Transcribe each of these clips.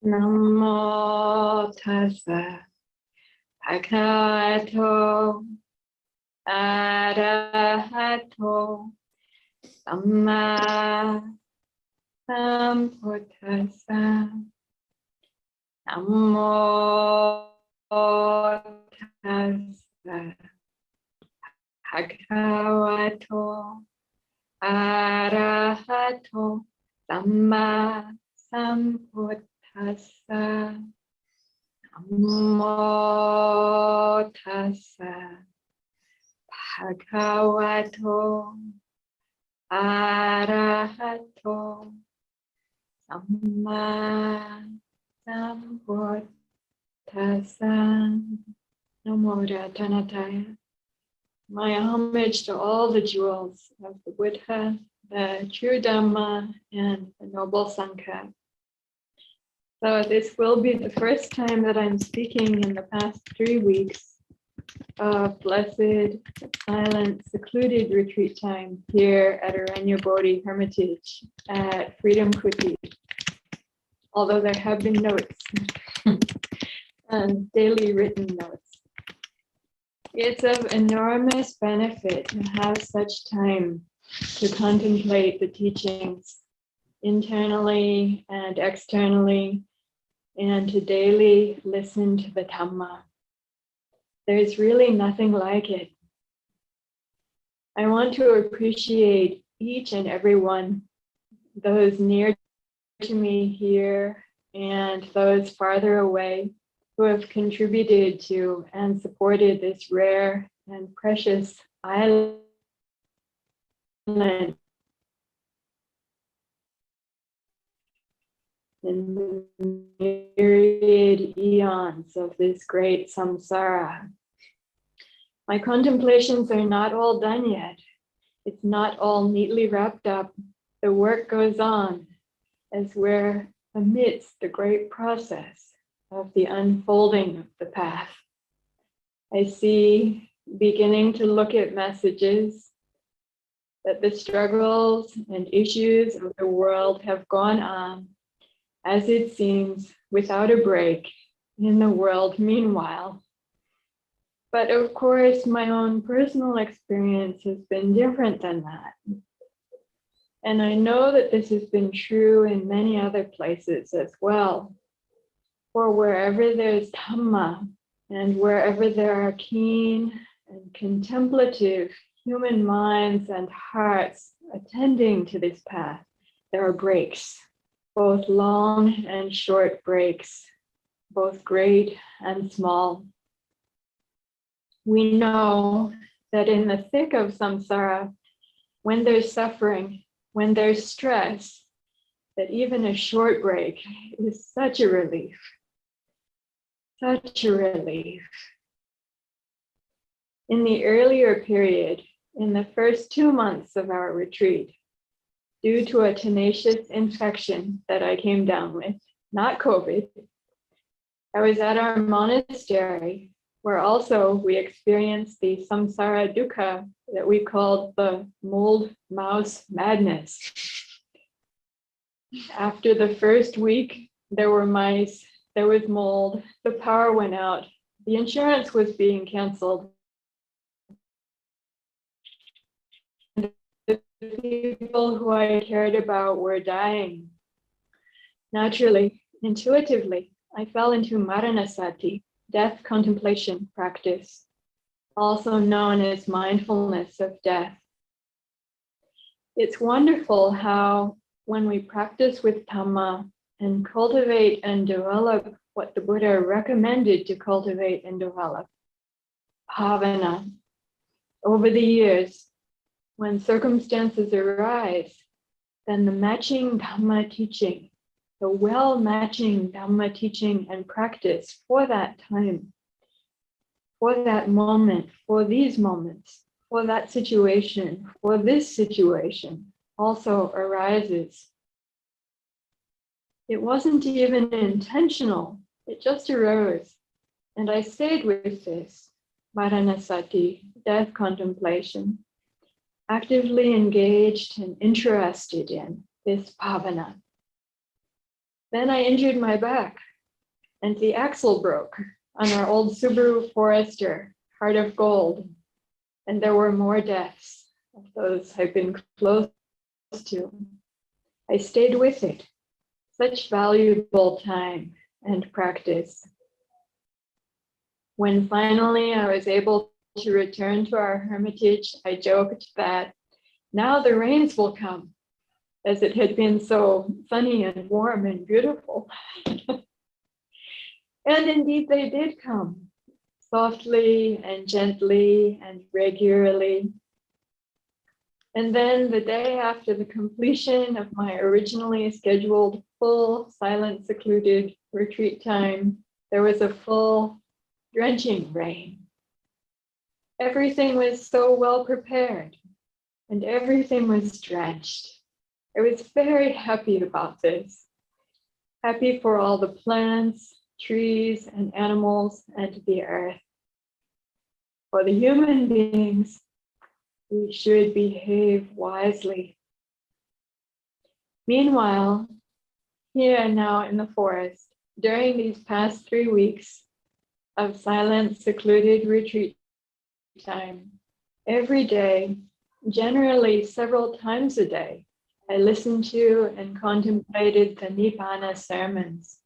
Namo tassa bhagavato arahato samma sambuddhassa. Namo tassa bhagavato arahato samma sambuddhassa. Namo tassa bhagavato arahato samma sambuddhassa. Namo Dhammadharini. My homage to all the jewels of the Buddha, the true Dhamma, and the noble Sangha. So this will be the first time that I'm speaking in the past 3 weeks of blessed, silent, secluded retreat time here at Aranya Bodhi Hermitage at Freedom Kuti. Although there have been notes and daily written notes. It's of enormous benefit to have such time to contemplate the teachings internally and externally, and to daily listen to the Dhamma. There's really nothing like it. I want to appreciate each and every one, those near to me here and those farther away, who have contributed to and supported this rare and precious island in the myriad eons of this great samsara. My contemplations are not all done yet. It's not all neatly wrapped up. The work goes on as we're amidst the great process of the unfolding of the path. I see, beginning to look at messages, that the struggles and issues of the world have gone on, as it seems, without a break in the world meanwhile. But of course, my own personal experience has been different than that. And I know that this has been true in many other places as well. For wherever there's Dhamma, and wherever there are keen and contemplative human minds and hearts attending to this path, there are breaks, both long and short breaks, both great and small. We know that in the thick of samsara, when there's suffering, when there's stress, that even a short break is such a relief. Such a relief. In the earlier period, in the first 2 months of our retreat, due to a tenacious infection that I came down with, not COVID, I was at our monastery where also we experienced the samsara dukkha that we called the mold mouse madness. After the first week, there were mice, there was mold, the power went out, the insurance was being canceled. The people who I cared about were dying. Naturally, intuitively, I fell into maranasati, death contemplation practice, also known as mindfulness of death. It's wonderful how when we practice with Dhamma and cultivate and develop what the Buddha recommended to cultivate and develop, bhavana, over the years, when circumstances arise, then the matching Dhamma teaching, the well-matching Dhamma teaching and practice for that time, for that moment, for these moments, for that situation, for this situation, also arises. It wasn't even intentional, it just arose. And I stayed with this, maranasati, death contemplation, actively engaged and interested in this bhavana. Then I injured my back and the axle broke on our old Subaru Forester, Heart of Gold. And there were more deaths of those I've been close to. I stayed with it, such valuable time and practice. When finally I was able to return to our hermitage, I joked that now the rains will come, as it had been so sunny and warm and beautiful. And indeed they did come, softly and gently and regularly. And then the day after the completion of my originally scheduled full, silent, secluded retreat time, there was a full, drenching rain. Everything was so well prepared, and everything was drenched. I was very happy about this. Happy for all the plants, trees, and animals, and the earth. For the human beings, we should behave wisely. Meanwhile, here now in the forest, during these past 3 weeks of silent, secluded retreat time, every day, generally several times a day, I listened to and contemplated the Nibbana sermons.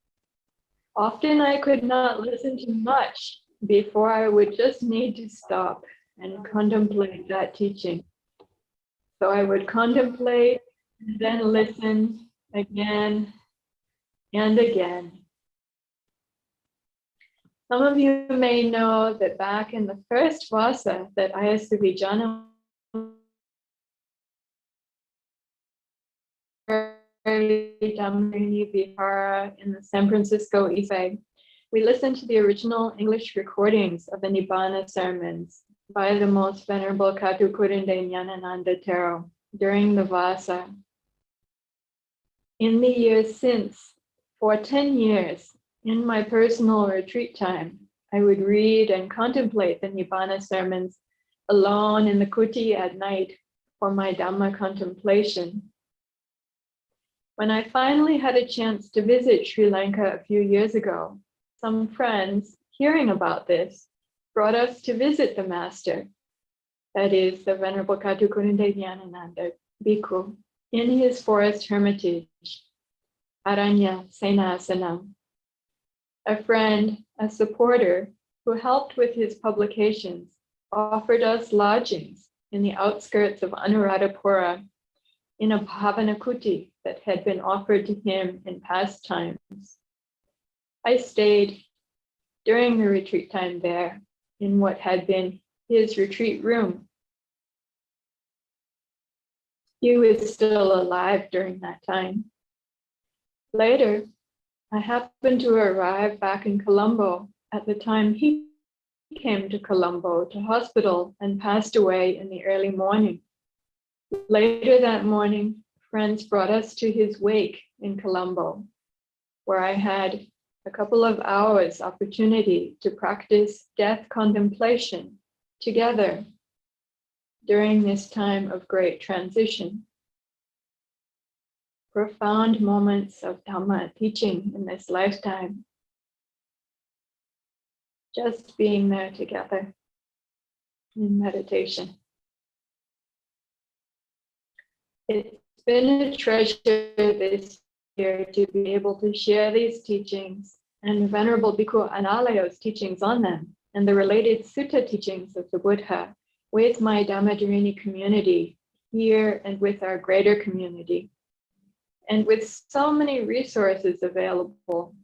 Often I could not listen to much before I would just need to stop and contemplate that teaching. So I would contemplate and then listen again and again. Some of you may know that back in the first Vasa that Ayya Dhammadharini Vihara in the San Francisco East Bay, we listened to the original English recordings of the Nibbana sermons by the Most Venerable Katu Kurinde Nyanananda Thero during the Vasa. In the years since, for 10 years, in my personal retreat time, I would read and contemplate the Nibbana sermons alone in the kuti at night for my Dhamma contemplation. When I finally had a chance to visit Sri Lanka a few years ago, some friends, hearing about this, brought us to visit the master, that is, the Venerable Katu Kurinde Nyanananda Bhikkhu, in his forest hermitage, Aranya Senasanam. A friend, a supporter, who helped with his publications, offered us lodgings in the outskirts of Anuradhapura in a bhavana kuti that had been offered to him in past times. I stayed during the retreat time there in what had been his retreat room. He was still alive during that time. Later, I happened to arrive back in Colombo at the time he came to Colombo to hospital and passed away in the early morning. Later that morning, friends brought us to his wake in Colombo, where I had a couple of hours opportunity to practice death contemplation together during this time of great transition. Profound moments of Dhamma teaching in this lifetime. Just being there together in meditation. It's been a treasure this year to be able to share these teachings and Venerable Bhikkhu Analayo's teachings on them and the related sutta teachings of the Buddha with my Dhammadharini community here and with our greater community. And with so many resources available,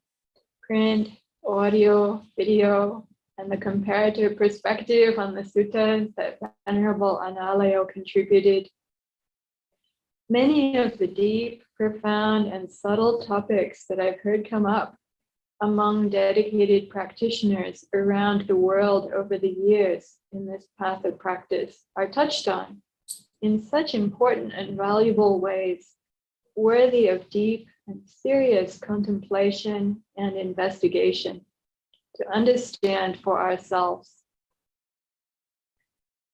print, audio, video, and the comparative perspective on the suttas that Venerable Analayo contributed, many of the deep, profound, and subtle topics that I've heard come up among dedicated practitioners around the world over the years in this path of practice are touched on in such important and valuable ways, worthy of deep and serious contemplation and investigation to understand for ourselves.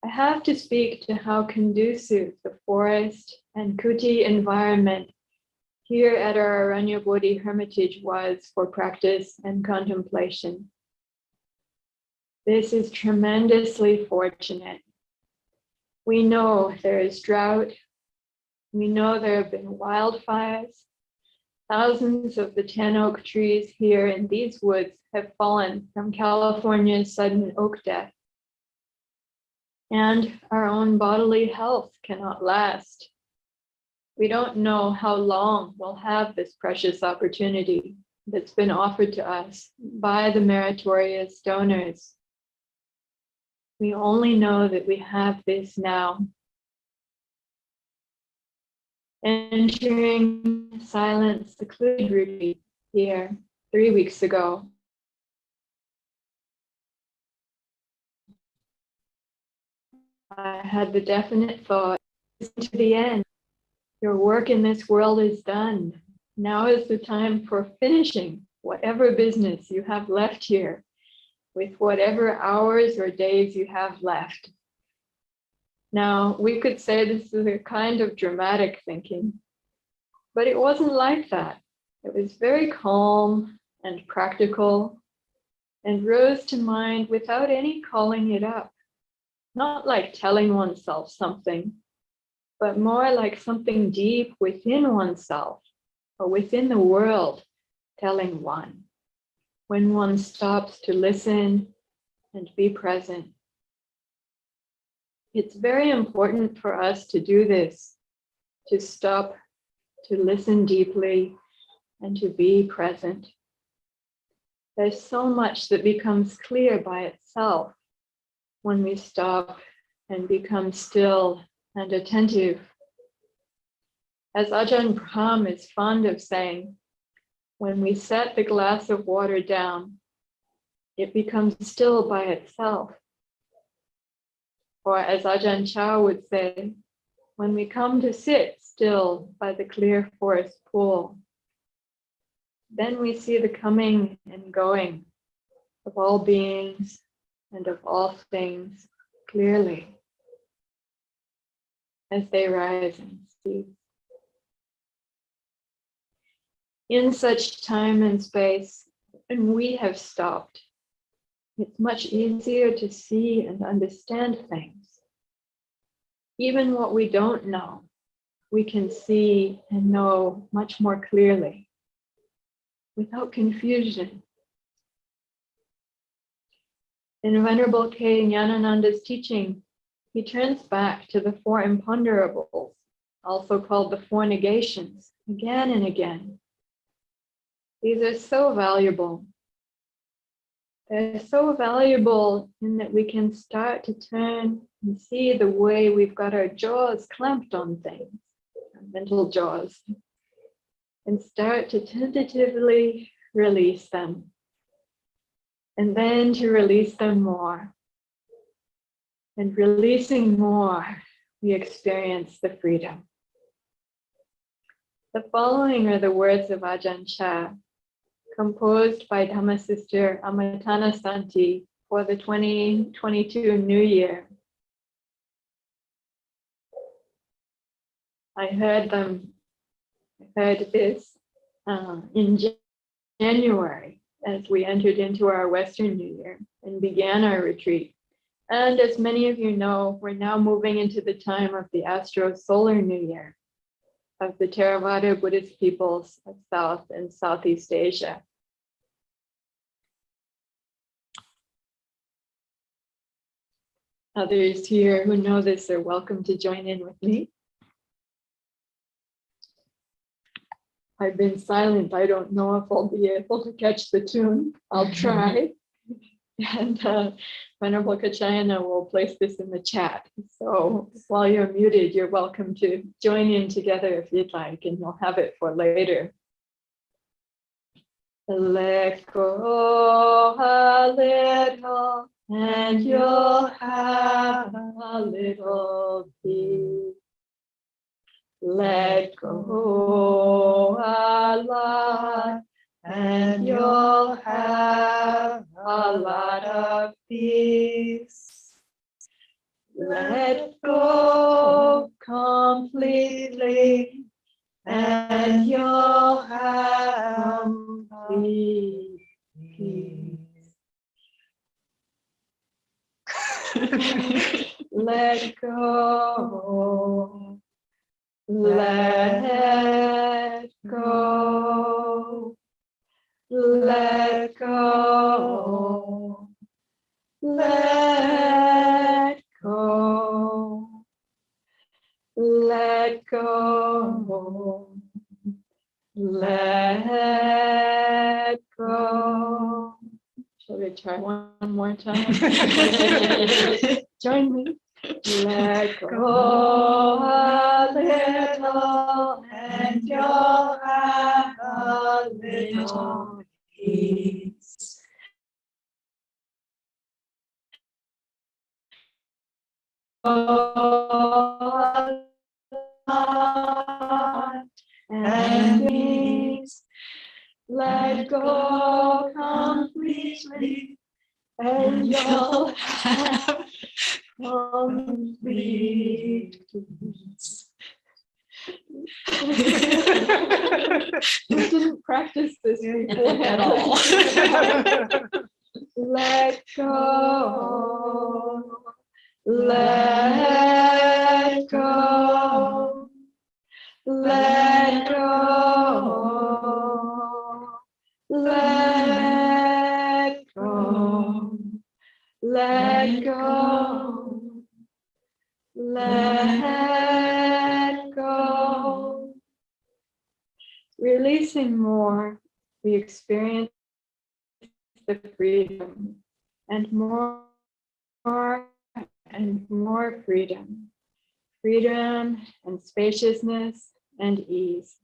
I have to speak to how conducive the forest and kuti environment here at our Aranya Bodhi Hermitage was for practice and contemplation. This is tremendously fortunate. We know there is drought. We know there have been wildfires. Thousands of the 10 oak trees here in these woods have fallen from California's sudden oak death. And our own bodily health cannot last. We don't know how long we'll have this precious opportunity that's been offered to us by the meritorious donors. We only know that we have this now. Entering silence, secluded retreat here 3 weeks ago. I had the definite thought, to the end, your work in this world is done. Now is the time for finishing whatever business you have left here with whatever hours or days you have left. Now, we could say this is a kind of dramatic thinking, but it wasn't like that. It was very calm and practical and rose to mind without any calling it up. Not like telling oneself something, but more like something deep within oneself or within the world telling one, when one stops to listen and be present. It's very important for us to do this, to stop, to listen deeply, and to be present. There's so much that becomes clear by itself when we stop and become still and attentive. As Ajahn Brahm is fond of saying, when we set the glass of water down, it becomes still by itself. Or as Ajahn Chah would say, when we come to sit still by the clear forest pool, then we see the coming and going of all beings and of all things clearly as they rise and cease. In such time and space, when we have stopped, it's much easier to see and understand things. Even what we don't know, we can see and know much more clearly, without confusion. In Venerable K. Nyanananda's teaching, he turns back to the four imponderables, also called the four negations, again and again. These are so valuable. They're so valuable in that we can start to turn and see the way we've got our jaws clamped on things, our mental jaws, and start to tentatively release them. And then to release them more. And releasing more, we experience the freedom. The following are the words of Ajahn Chah, composed by Dhamma Sister Amatana Santi for the 2022 New Year. I heard this in January as we entered into our Western New Year and began our retreat. And as many of you know, we're now moving into the time of the Astro-Solar New Year of the Theravada Buddhist peoples of South and Southeast Asia. Others here who know this are welcome to join in with me. I've been silent. I don't know if I'll be able to catch the tune. I'll try. And Venerable Kachayana will place this in the chat. So while you're muted, you're welcome to join in together if you'd like, and you'll have it for later. Let go a little, and you'll have a little peace. Let go a lot, and you'll have a lot of peace. Let go completely, and and you'll have complete peace. Let go. Let go. Let go. Let go. Let go. Let go. Shall we try one more time? Join me. Let go a little and you'll have a little peace. And peace. Let go completely and you'll have complete peace. We didn't practice this before at all. Let go. Let go. Let go. Let go. Let go. Let go. Releasing more, we experience the freedom and more and more freedom. Freedom and spaciousness and ease.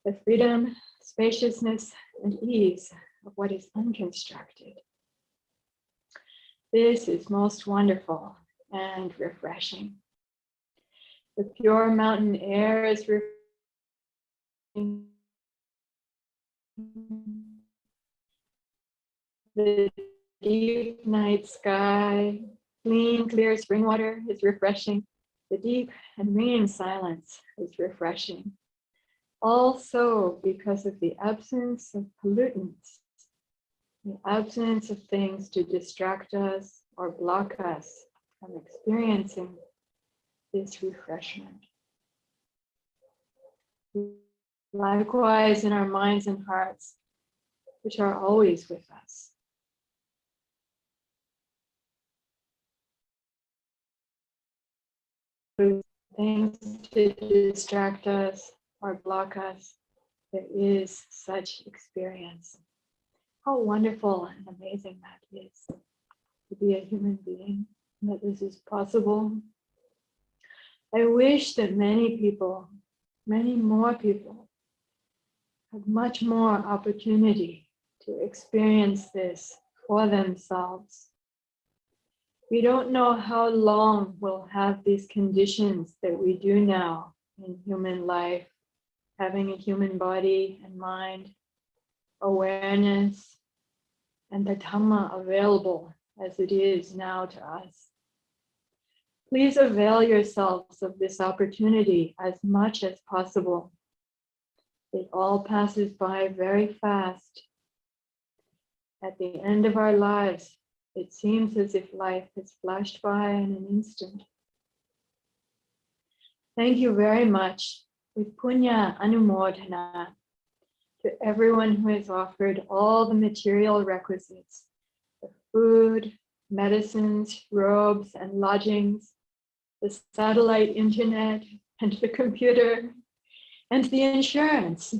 The freedom, spaciousness, and ease of what is unconstructed. This is most wonderful and refreshing. The pure mountain air is refreshing. The deep night sky, clean, clear spring water is refreshing. The deep and ringing silence is refreshing. Also because of the absence of pollutants, the absence of things to distract us or block us from experiencing this refreshment. Likewise in our minds and hearts, which are always with us. Things to distract us or block us, there is such experience. How wonderful and amazing that is, to be a human being, and that this is possible. I wish that many people, many more people, have much more opportunity to experience this for themselves. We don't know how long we'll have these conditions that we do now in human life, having a human body and mind, awareness, and the Dhamma available as it is now to us. Please avail yourselves of this opportunity as much as possible. It all passes by very fast. At the end of our lives, it seems as if life has flashed by in an instant. Thank you very much, with Punya Anumodhana, to everyone who has offered all the material requisites, the food, medicines, robes, and lodgings, the satellite internet, and the computer, and the insurance,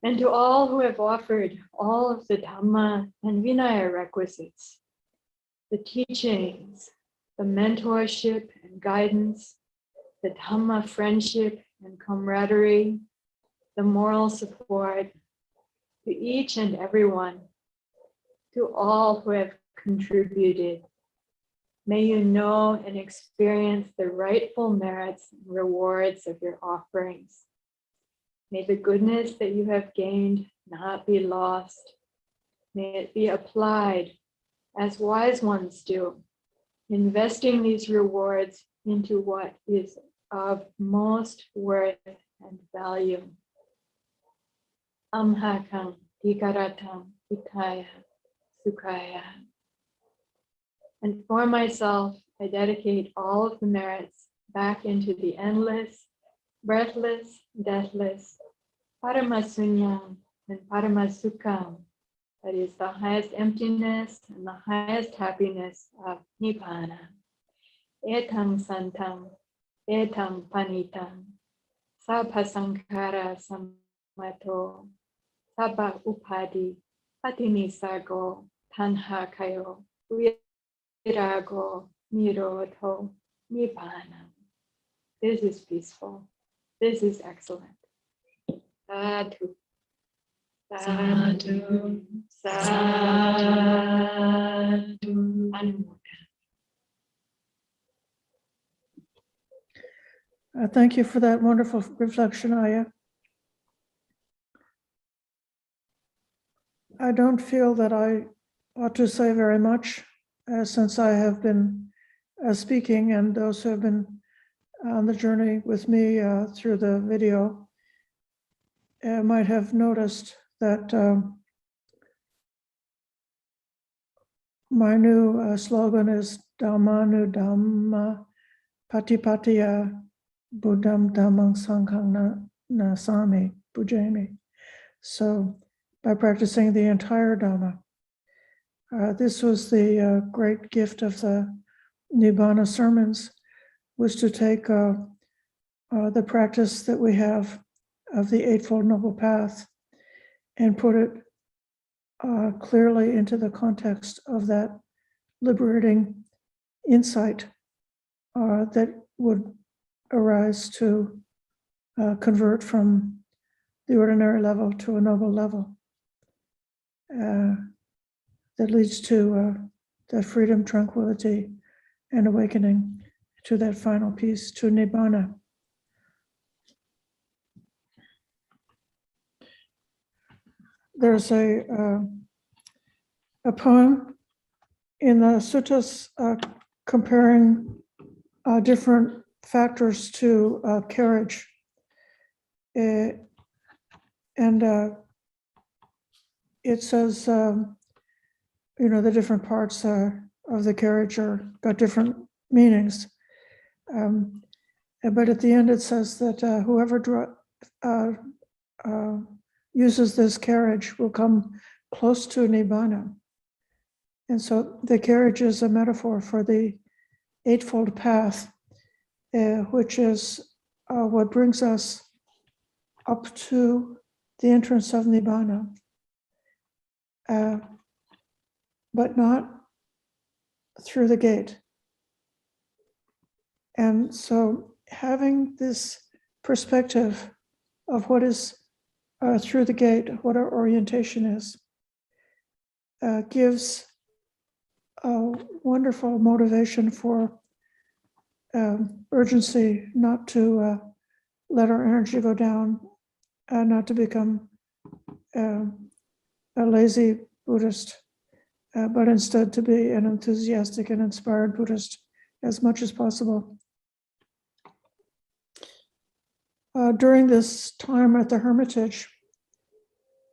and to all who have offered all of the Dhamma and Vinaya requisites, the teachings, the mentorship and guidance, the Dhamma friendship and camaraderie, the moral support, to each and everyone, to all who have contributed. May you know and experience the rightful merits and rewards of your offerings. May the goodness that you have gained not be lost. May it be applied as wise ones do, investing these rewards into what is of most worth and value. Amhakam Dikaratam Utaya Sukhaya. And for myself, I dedicate all of the merits back into the endless, breathless, deathless, Paramasunyam and Paramasukham, that is the highest emptiness and the highest happiness of Nibbana. Etam Santam, Etam Panitam, Sabhasankara Samato, Sabha Upadi, Patinisago, Tanha Kayo, Virago, Nirodho, Nibbana. This is peaceful. This is excellent. Sadhu. Sadhu. Sadhu. Sadhu. Thank you for that wonderful reflection, Ayya. I don't feel that I ought to say very much since I have been speaking, and those who have been on the journey with me through the video might have noticed that my new slogan is Dhammanu Dhamma Patipatiya Buddham Dhammang Sanghang Nasami Pujami. So by practicing the entire Dhamma, this was the great gift of the Nibbana sermons, was to take the practice that we have of the Eightfold Noble Path and put it clearly into the context of that liberating insight that would arise to convert from the ordinary level to a noble level that leads to the freedom, tranquility, and awakening to that final peace, to Nibbana. There's a poem in the suttas comparing different factors to carriage. And it says, the different parts of the carriage got different meanings. But at the end, it says that whoever uses this carriage will come close to Nibbana. And so the carriage is a metaphor for the Eightfold Path, which is what brings us up to the entrance of Nibbana, but not through the gate. And so having this perspective of what is through the gate, what our orientation is, gives a wonderful motivation for urgency, not to let our energy go down, not to become a lazy Buddhist, but instead to be an enthusiastic and inspired Buddhist as much as possible. During this time at the Hermitage,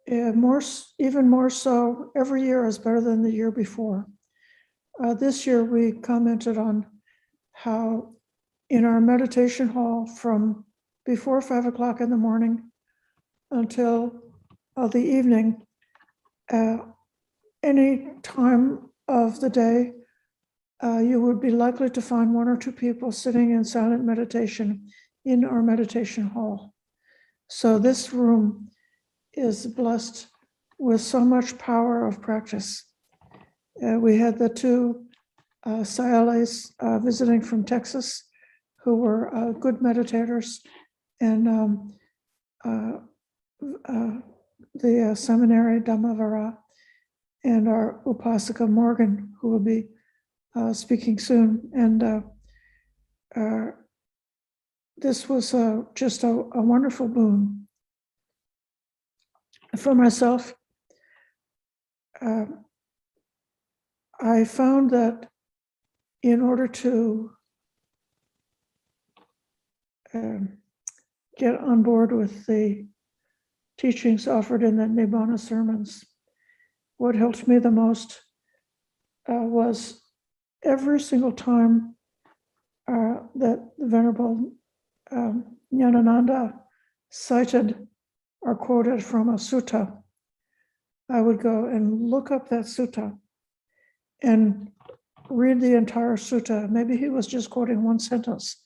even more so, every year is better than the year before. This year we commented on how in our meditation hall from before 5 o'clock in the morning until the evening, any time of the day, you would be likely to find one or two people sitting in silent meditation in our meditation hall. So this room is blessed with so much power of practice. We had the two Sayales visiting from Texas who were good meditators, and the seminary Dhammadharini, and our Uposatha Morgan, who will be speaking soon. And this was just a wonderful boon. For myself, I found that in order to get on board with the teachings offered in the Nibbana sermons. What helped me the most was every single time that the Venerable Nyanananda cited or quoted from a sutta, I would go and look up that sutta and read the entire sutta. Maybe he was just quoting one sentence,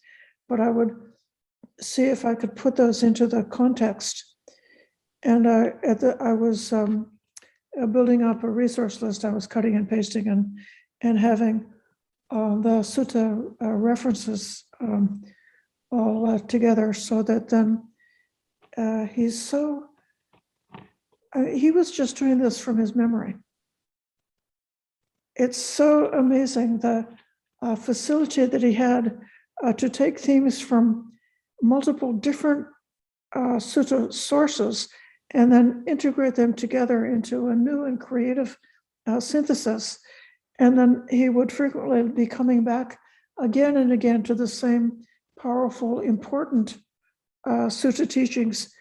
but I would see if I could put those into the context. And I was building up a resource list. I was cutting and pasting and having the sutta references all together, so that then he was just doing this from his memory. It's so amazing the facility that he had to take themes from multiple different sutta sources and then integrate them together into a new and creative synthesis. And then he would frequently be coming back again and again to the same powerful, important sutta teachings,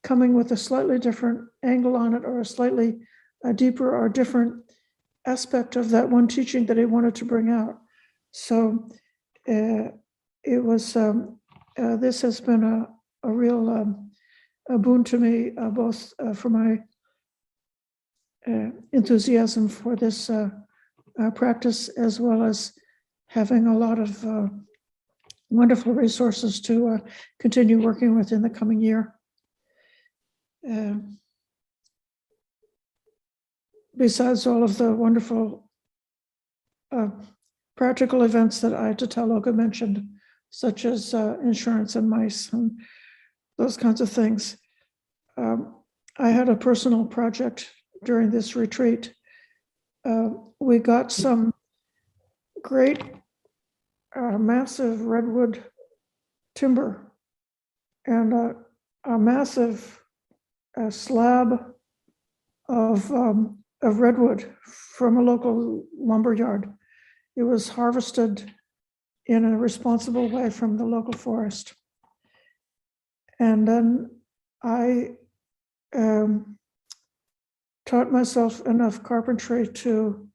coming with a slightly different angle on it, or a slightly deeper or different aspect of that one teaching that he wanted to bring out. So it was, this has been a real a boon to me, both for my enthusiasm for this practice, as well as having a lot of wonderful resources to continue working with in the coming year. Besides all of the wonderful practical events that Ayya Tathaloka mentioned, such as insurance and mice and those kinds of things, I had a personal project during this retreat. We got some great massive redwood timber and a massive slab of redwood from a local lumber yard. It was harvested in a responsible way from the local forest. And then I taught myself enough carpentry to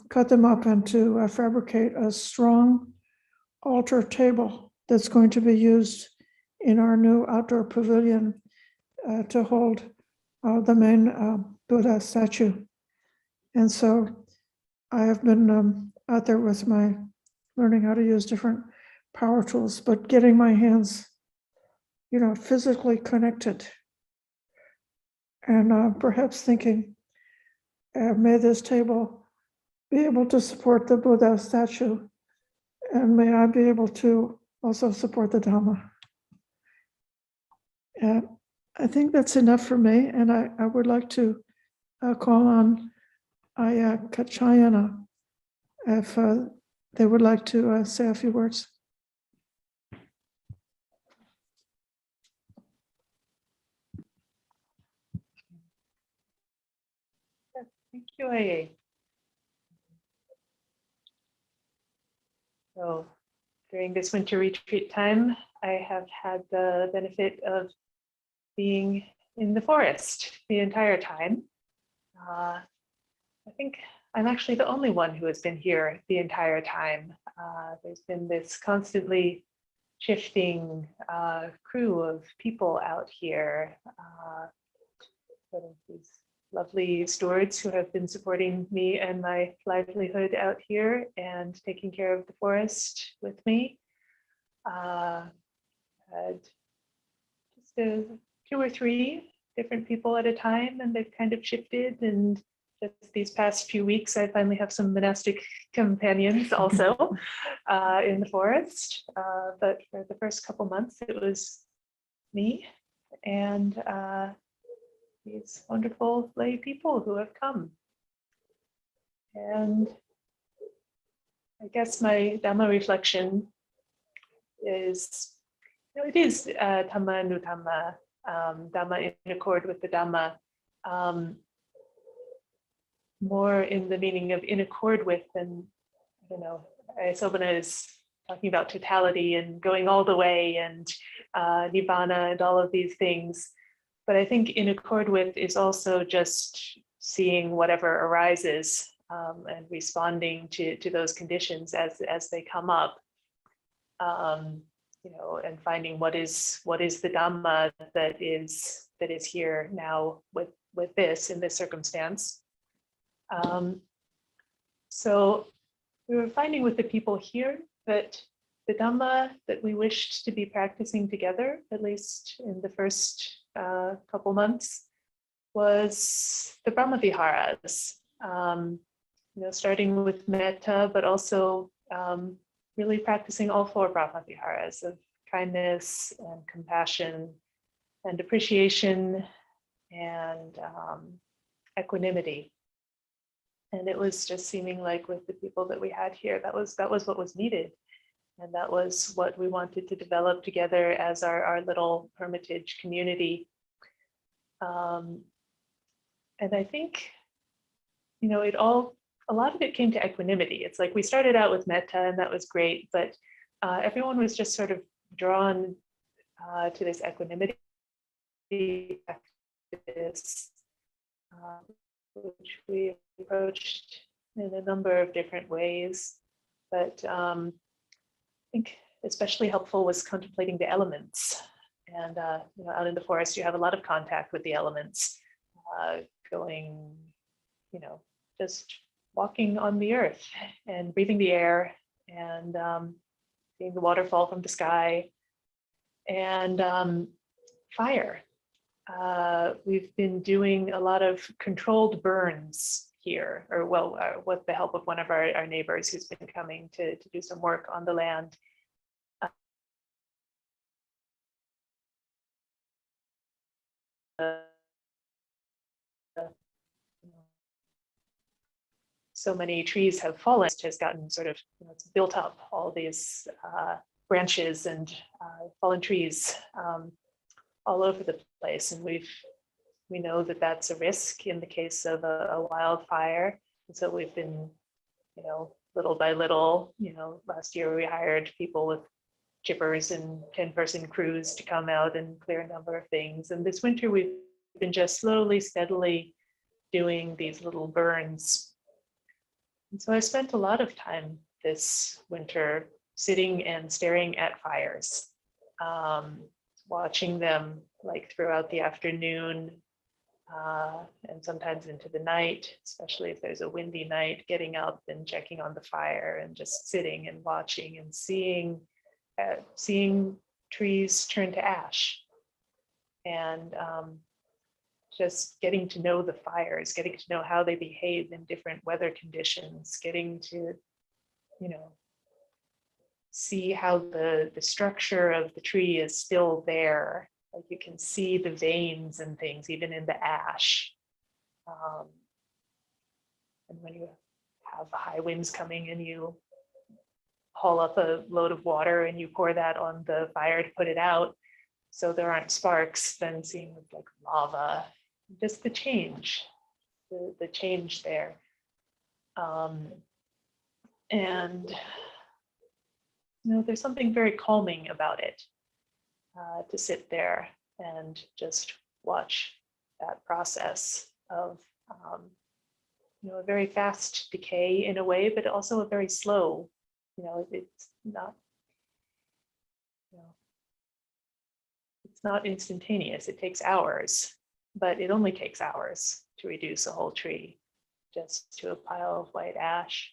cut them up and to fabricate a strong altar table that's going to be used in our new outdoor pavilion to hold the main Buddha statue. And so I have been out there with my learning how to use different power tools, but getting my hands, physically connected, and perhaps thinking, may this table be able to support the Buddha statue, and may I be able to also support the Dhamma. I think that's enough for me, and I would like to call on Ayya Kachayana if they would like to say a few words. Thank you, Ayya. So during this winter retreat time, I have had the benefit of being in the forest the entire time. I think I'm actually the only one who has been here the entire time. There's been this constantly shifting crew of people out here, sort of these lovely stewards who have been supporting me and my livelihood out here and taking care of the forest with me. Had just 2 or 3 different people at a time, and they've kind of shifted. And just these past few weeks, I finally have some monastic companions also in the forest. But for the first couple months, it was me and these wonderful lay people who have come. And I guess my Dhamma reflection is, it is Dhamma Nudhamma, Dhamma in accord with the Dhamma, more in the meaning of in accord with than, Sobana is talking about totality and going all the way and nibbana and all of these things. But I think in accord with is also just seeing whatever arises and responding to those conditions as they come up. You know, and finding what is the Dhamma that is here now with this in this circumstance. So we were finding with the people here that the Dhamma that we wished to be practicing together, at least in the first couple months, was the Brahmaviharas. You know, starting with metta, but also really practicing all 4 Brahmaviharas of kindness and compassion and appreciation and equanimity. And it was just seeming like with the people that we had here, that was what was needed. And that was what we wanted to develop together as our little hermitage community. And I think, you know, a lot of it came to equanimity. It's like we started out with metta and that was great, but everyone was just sort of drawn to this equanimity practice, which we approached in a number of different ways. But I think especially helpful was contemplating the elements. And you know, out in the forest, you have a lot of contact with the elements, going, you know, just walking on the earth and breathing the air and seeing the water fall from the sky and fire. We've been doing a lot of controlled burns here, or well, with the help of one of our neighbors who's been coming to do some work on the land. So many trees have fallen, it has gotten sort of, you know, it's built up all these branches and fallen trees all over the place. And we know that that's a risk in the case of a wildfire. And so we've been, you know, little by little, you know, last year we hired people with chippers and 10-person crews to come out and clear a number of things. And this winter we've been just slowly, steadily doing these little burns. And so I spent a lot of time this winter sitting and staring at fires, watching them like throughout the afternoon and sometimes into the night, especially if there's a windy night, getting up and checking on the fire and just sitting and watching and seeing trees turn to ash and just getting to know the fires, getting to know how they behave in different weather conditions, getting to, you know, see how the structure of the tree is still there. Like you can see the veins and things, even in the ash. And when you have high winds coming and you haul up a load of water and you pour that on the fire to put it out, so there aren't sparks, then seeing like lava, just the change there. And you know, there's something very calming about it, to sit there and just watch that process of, you know, a very fast decay in a way, but also a very slow, you know, it's not, you know, it's not instantaneous. It takes hours, but it only takes hours to reduce a whole tree just to a pile of white ash.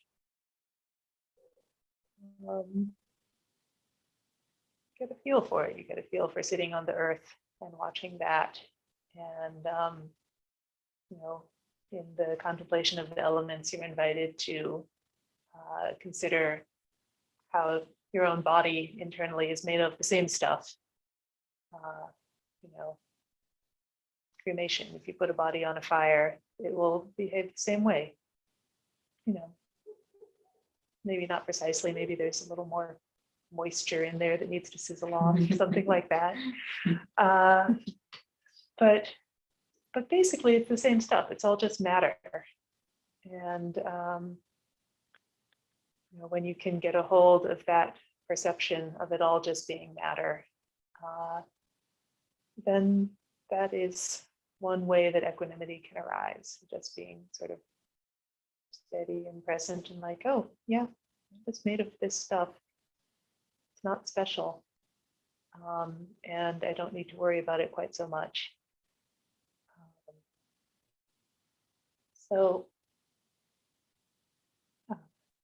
Get a feel for it. You get a feel for sitting on the earth and watching that. And, you know, in the contemplation of the elements, you're invited to consider how your own body internally is made of the same stuff. You know, cremation, if you put a body on a fire, it will behave the same way. You know, maybe not precisely, maybe there's a little more moisture in there that needs to sizzle off, something like that. But basically it's the same stuff. It's all just matter. And you know, when you can get a hold of that perception of it all just being matter, then that is one way that equanimity can arise, just being sort of steady and present and like, oh yeah, it's made of this stuff. It's not special. And I don't need to worry about it quite so much.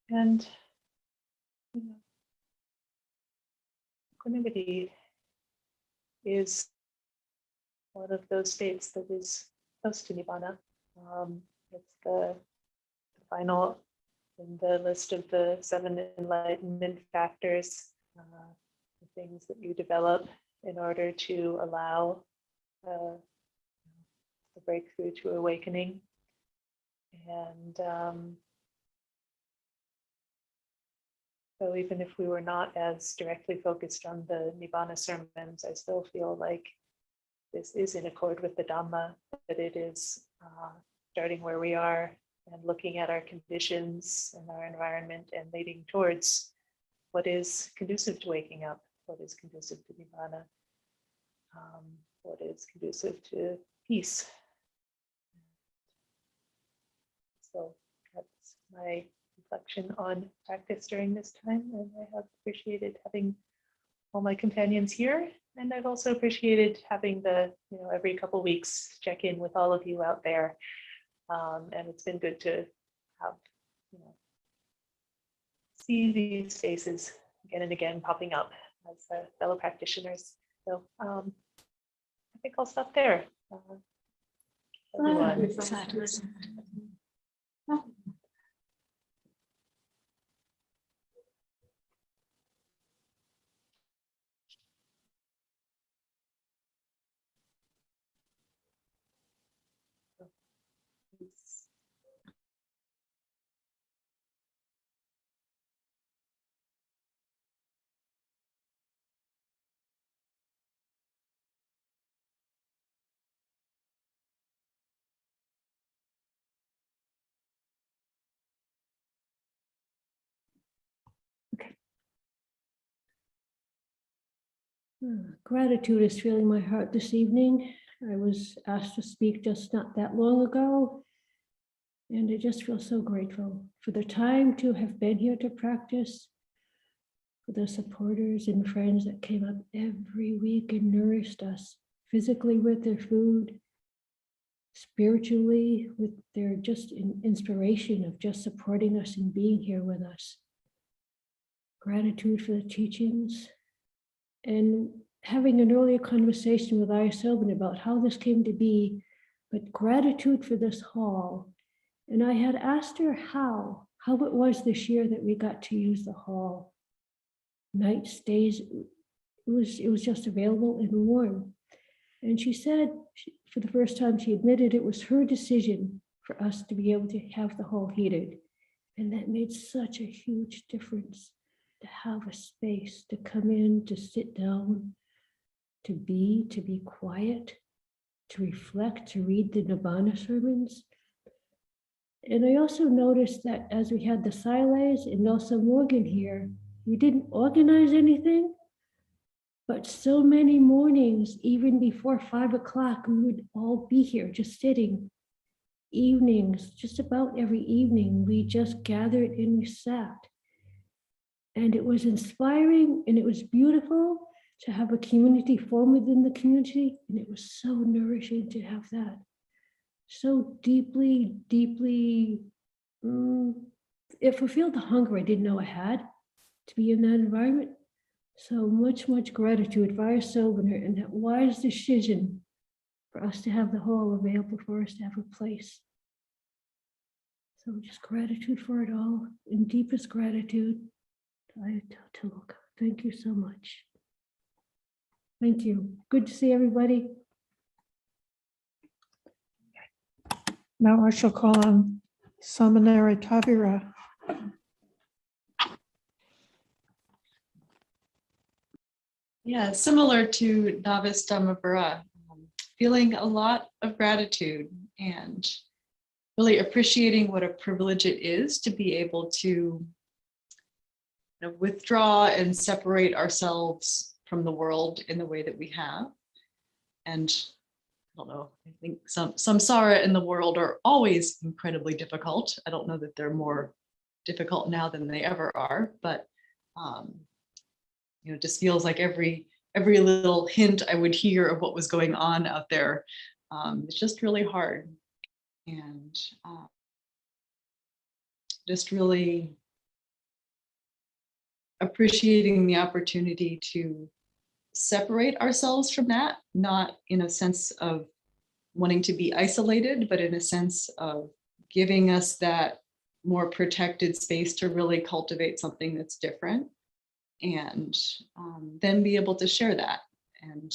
And you know, equanimity is one of those states that is close to Nibbana. It's the final in the list of the 7 enlightenment factors, the things that you develop in order to allow the breakthrough to awakening. And so even if we were not as directly focused on the Nibbana sermons, I still feel like this is in accord with the Dhamma, that it is starting where we are and looking at our conditions and our environment and leading towards what is conducive to waking up, what is conducive to Nibbana, what is conducive to peace. So that's my reflection on practice during this time, and I have appreciated having all my companions here, and I've also appreciated having the, every couple weeks check in with all of you out there, and it's been good to have, see these faces again and again popping up as fellow practitioners. So I think I'll stop there. Everyone. Gratitude is filling my heart this evening. I was asked to speak just not that long ago, and I just feel so grateful for the time to have been here to practice, for the supporters and friends that came up every week and nourished us physically with their food, spiritually with their just inspiration of just supporting us and being here with us. Gratitude for the teachings. And having an earlier conversation with Ayya Tathaloka about how this came to be, but gratitude for this hall. And I had asked her how it was this year that we got to use the hall. Night stays, it was just available and warm. And she said, for the first time, she admitted it was her decision for us to be able to have the hall heated. And that made such a huge difference. To have a space to come in, to sit down, to be quiet, to reflect, to read the Nibbana sermons. And I also noticed that as we had the Siles and Nelson Morgan here, we didn't organize anything, but so many mornings, even before 5 o'clock, we would all be here just sitting. Evenings, just about every evening, we just gathered and we sat. And it was inspiring and it was beautiful to have a community form within the community. And it was so nourishing to have that. So deeply, it fulfilled the hunger I didn't know I had to be in that environment. So much gratitude for Ayya Tathaloka and that wise decision for us to have the hall available for us to have a place. So just gratitude for it all, and deepest gratitude. Ayya Tathaloka. Thank you so much. Thank you. Good to see everybody. Now I shall call on Samaneri Tavira. Yeah, similar to Novice Dhammavara, feeling a lot of gratitude and really appreciating what a privilege it is to be able to withdraw and separate ourselves from the world in the way that we have. And I don't know, I think some samsara in the world are always incredibly difficult. I don't know that they're more difficult now than they ever are, but it just feels like every little hint I would hear of what was going on out there, it's just really hard. And just really appreciating the opportunity to separate ourselves from that, not in a sense of wanting to be isolated, but in a sense of giving us that more protected space to really cultivate something that's different, and then be able to share that. And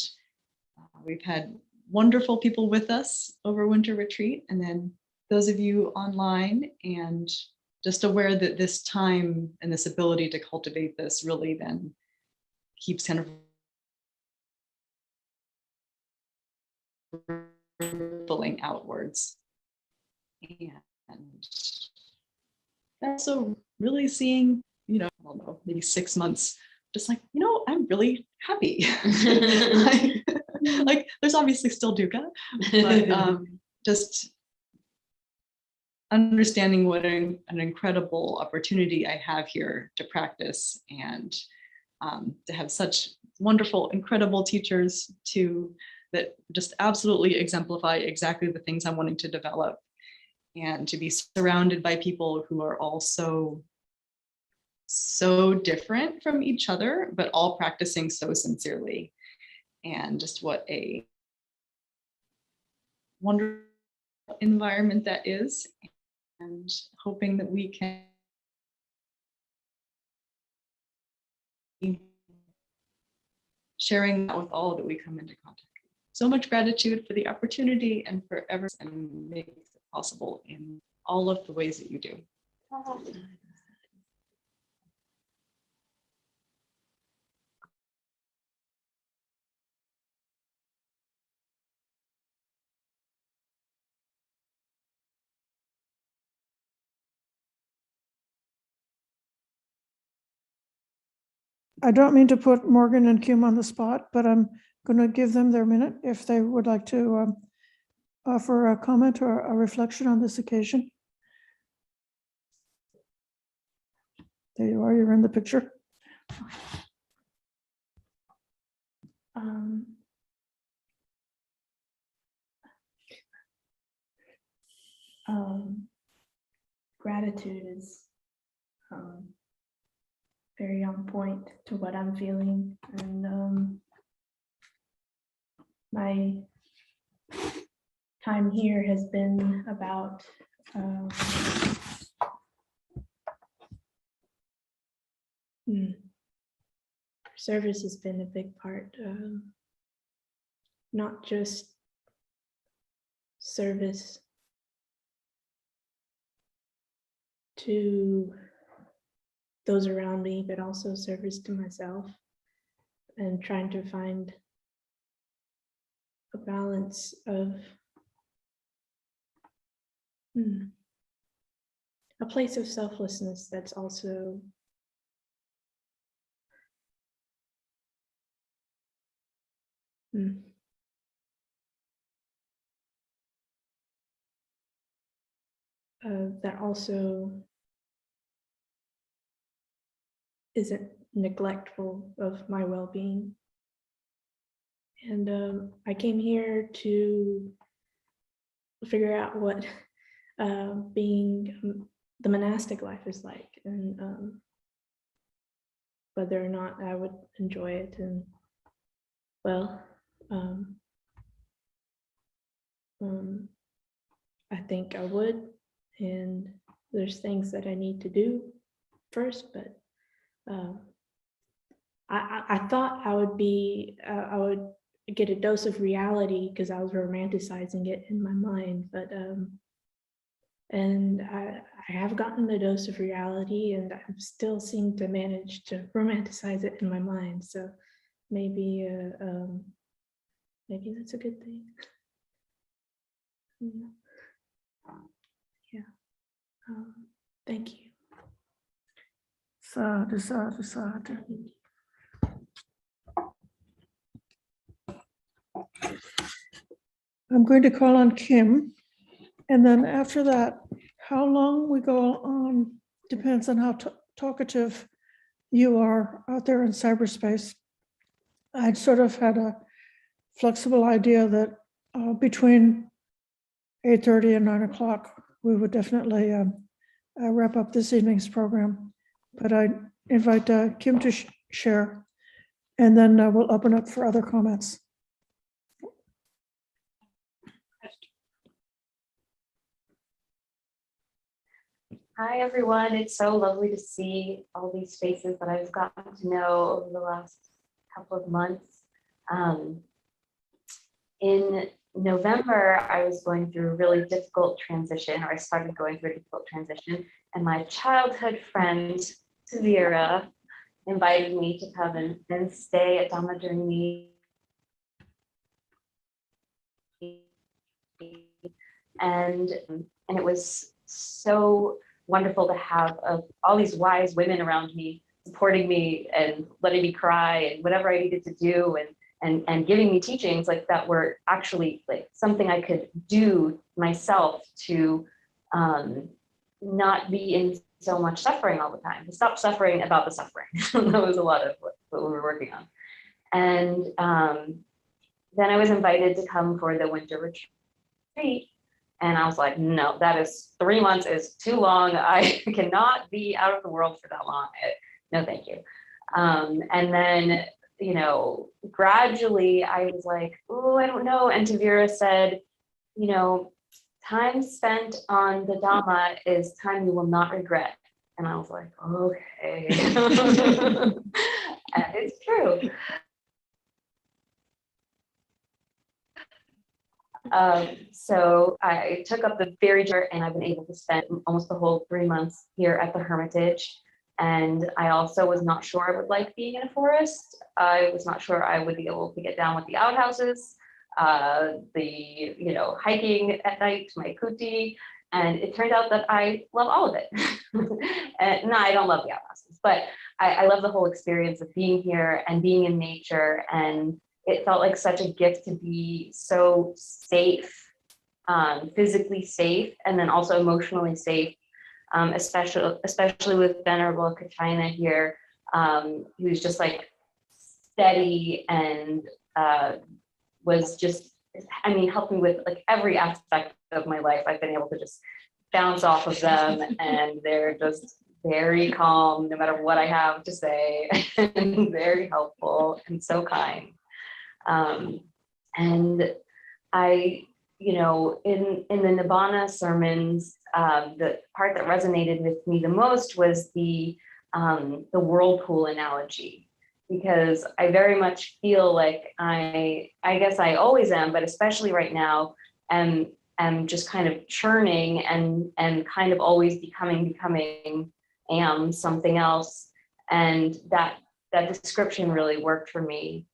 we've had wonderful people with us over winter retreat, and then those of you online, and just aware that this time and this ability to cultivate this really then keeps kind of rippling outwards. And also really seeing, I don't know, maybe 6 months, just like, I'm really happy. like there's obviously still dukkha, but just understanding what an incredible opportunity I have here to practice, and to have such wonderful, incredible teachers that just absolutely exemplify exactly the things I'm wanting to develop, and to be surrounded by people who are all so different from each other, but all practicing so sincerely. And just what a wonderful environment that is, and hoping that we can sharing that with all that we come into contact with. So much gratitude for the opportunity and for ever and making it possible in all of the ways that you do. I don't mean to put Morgan and Kim on the spot, but I'm going to give them their minute if they would like to offer a comment or a reflection on this occasion. There you are, you're in the picture. Gratitude is very on point to what I'm feeling, and my time here has been about service has been a big part, not just service to those around me, but also service to myself, and trying to find a balance of a place of selflessness that's also that also isn't neglectful of my well-being. And I came here to figure out what being the monastic life is like, and whether or not I would enjoy it. And well, I think I would, and there's things that I need to do first, but I thought I would get a dose of reality because I was romanticizing it in my mind, but and I have gotten a dose of reality, and I still seem to manage to romanticize it in my mind. So maybe maybe that's a good thing. Yeah. Thank you. Sadhu, sadhu, sadhu. I'm going to call on Kim. And then after that, how long we go on depends on how talkative you are out there in cyberspace. I'd sort of had a flexible idea that between 8:30 and 9 o'clock, we would definitely wrap up this evening's program. But I invite Kim to share, and then we'll open up for other comments. Hi, everyone. It's so lovely to see all these faces that I've gotten to know over the last couple of months. In November, I was going through a really difficult transition, or I started going through a difficult transition, and my childhood friend, Severa, invited me to come and stay at Dhammadharini. And it was so wonderful to have all these wise women around me supporting me and letting me cry and whatever I needed to do, and giving me teachings like that were actually like something I could do myself to not be in so much suffering all the time, to stop suffering about the suffering. That was a lot of what we were working on. And then I was invited to come for the winter retreat. And I was like, no, that is 3 months is too long. I cannot be out of the world for that long. No, thank you. And then, you know, gradually I was like, oh, I don't know. And Tavira said, you know, time spent on the Dhamma is time you will not regret. And I was like, okay. And it's true. So I took up the very journey, and I've been able to spend almost the whole 3 months here at the Hermitage. And I also was not sure I would like being in a forest. I was not sure I would be able to get down with the outhouses, hiking at night to my kuti. And it turned out that I love all of it. And no, I don't love the outhouses, but I love the whole experience of being here and being in nature. And it felt like such a gift to be so safe, physically safe, and then also emotionally safe, especially with Venerable Kachaina here, who's just like steady and was just, I mean, helped me with like every aspect of my life. I've been able to just bounce off of them, and they're just very calm no matter what I have to say, and very helpful and so kind. And I, you know, in the Nibbana sermons, the part that resonated with me the most was the whirlpool analogy, because I very much feel like I guess I always am, but especially right now, am just kind of churning and kind of always becoming am something else. And that description really worked for me.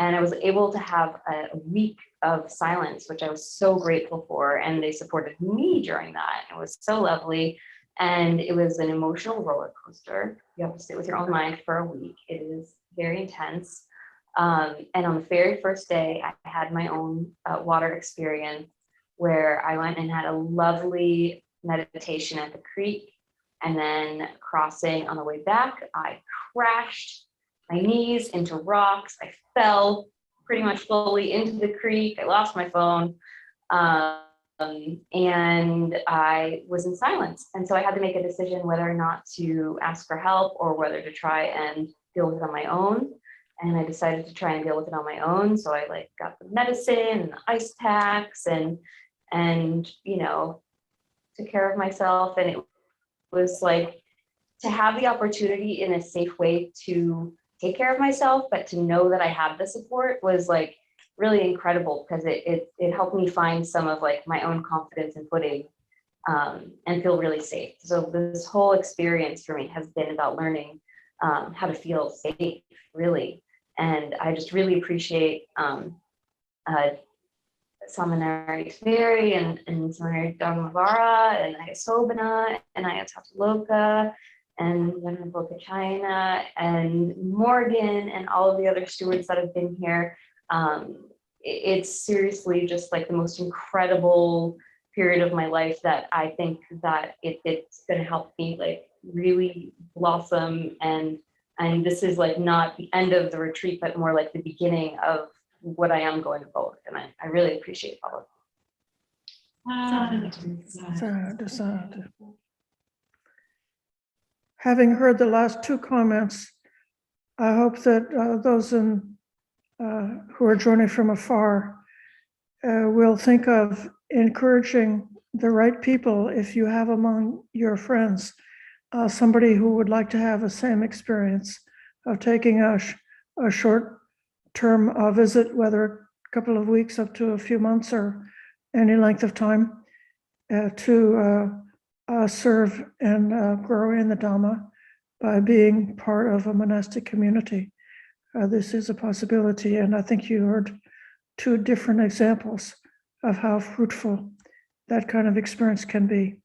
And I was able to have a week of silence, which I was so grateful for. And they supported me during that. It was so lovely. And it was an emotional roller coaster. You have to sit with your own mind for a week. It is very intense. And on the very first day, I had my own water experience where I went and had a lovely meditation at the creek. And then crossing on the way back, I crashed my knees into rocks. I fell pretty much fully into the creek. I lost my phone. And I was in silence. And so I had to make a decision whether or not to ask for help or whether to try and deal with it on my own. And I decided to try and deal with it on my own. So I like got the medicine and the ice packs and you know, took care of myself. And it was like to have the opportunity in a safe way to take care of myself, but to know that I had the support was like really incredible, because it helped me find some of like my own confidence and footing, and feel really safe. So this whole experience for me has been about learning how to feel safe, really. And I just really appreciate Samanari Tveri and Samanari Dharmavara and Ayya Sobhana and Ayya Tathaloka and Venerable Kachayana and Morgan and all of the other stewards that have been here. It's seriously just like the most incredible period of my life that I think that it's going to help me like really blossom, and this is like not the end of the retreat, but more like the beginning of what I am going forward, and I really appreciate all of it. Sadhu, sadhu. Having heard the last two comments, I hope that those who are joining from afar will think of encouraging the right people, if you have among your friends somebody who would like to have the same experience of taking a short-term visit, whether a couple of weeks up to a few months or any length of time, to serve and grow in the Dhamma by being part of a monastic community. This is a possibility, and I think you heard two different examples of how fruitful that kind of experience can be.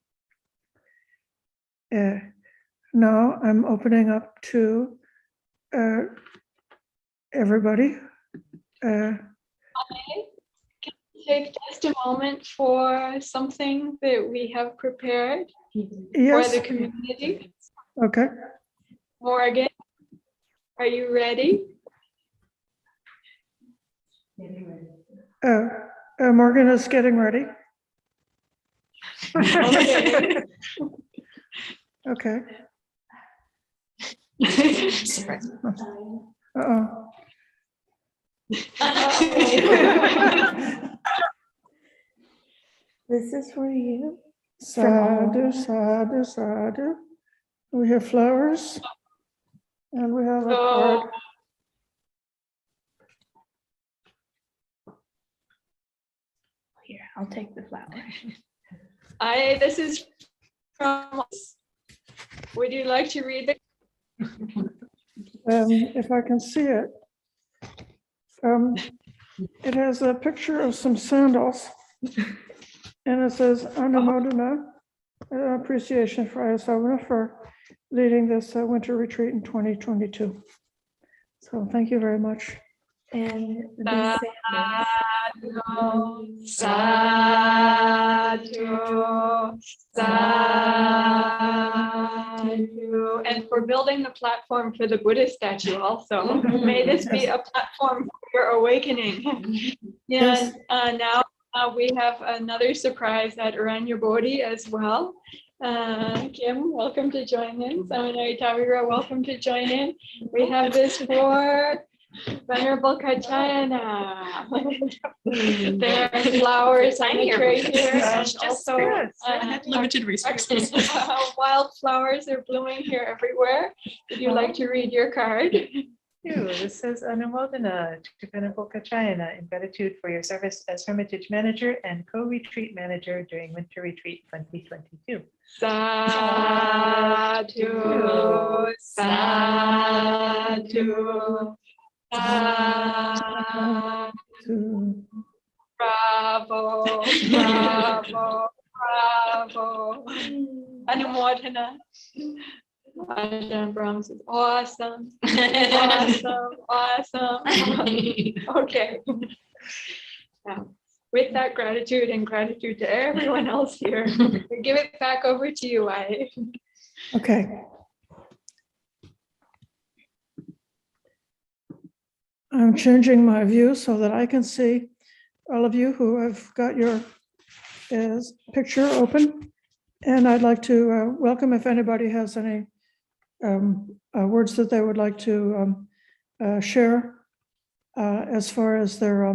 Now I'm opening up to everybody. Take just a moment for something that we have prepared Yes. for the community. Okay. Morgan, are you ready? Morgan is getting ready. Okay. Okay. This is for you. Sadhu, sadhu, sadhu. We have flowers and we have a card. Here, I'll take the flower. This is from us. Would you like to read the? If I can see it. It has a picture of some sandals. And it says, Anumodana, appreciation for Ayya Tathaloka for leading this winter retreat in 2022. So thank you very much. And the Sadhu, sadhu, sadhu. And for building the platform for the Buddha statue also. May this be a platform for your awakening. Yes. And now we have another surprise at Aranya Bodhi as well. Kim, welcome to join in. Samanari Tavira, welcome to join in. We have this for Venerable Kachayana. There are flowers on the tray here, and also limited resources. wildflowers are blooming here everywhere. Would you like to read your card? This says Anumodana to Venerable Kachayana in gratitude for your service as Hermitage Manager and Co-Retreat Manager during Winter Retreat 2022. Sadhu, sadhu, sadhu. Bravo, bravo, bravo. Anumodana. Ajahn Brahm says, awesome, awesome, awesome. Okay. Now, with that gratitude and gratitude to everyone else here, we give it back over to you, Ayya. Okay. I'm changing my view so that I can see all of you who have got your picture open. And I'd like to welcome if anybody has any words that they would like to share as far as their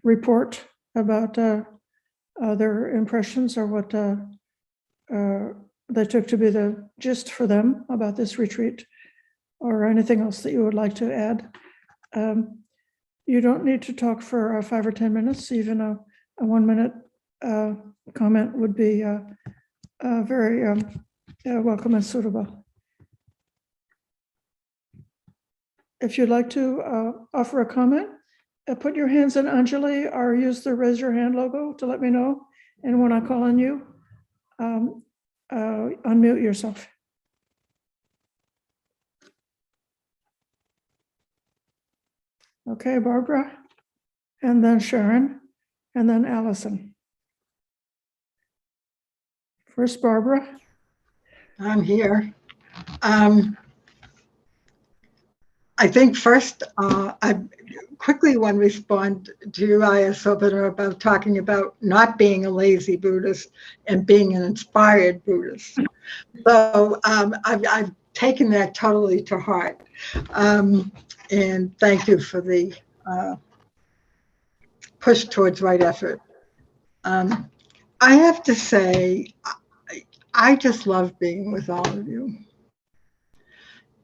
report about their impressions or what they took to be the gist for them about this retreat, or anything else that you would like to add. You don't need to talk for 5 or 10 minutes. Even a 1 minute comment would be very welcome and suitable. If you'd like to offer a comment, put your hands in Anjali or use the raise your hand logo to let me know. And when I call on you, unmute yourself. Okay, Barbara, and then Sharon, and then Allison. First, Barbara. I'm here. I think first, I quickly want to respond to you, Ayya Tathaloka, about talking about not being a lazy Buddhist and being an inspired Buddhist. So I've taken that totally to heart. And thank you for the push towards right effort. I have to say, I just love being with all of you.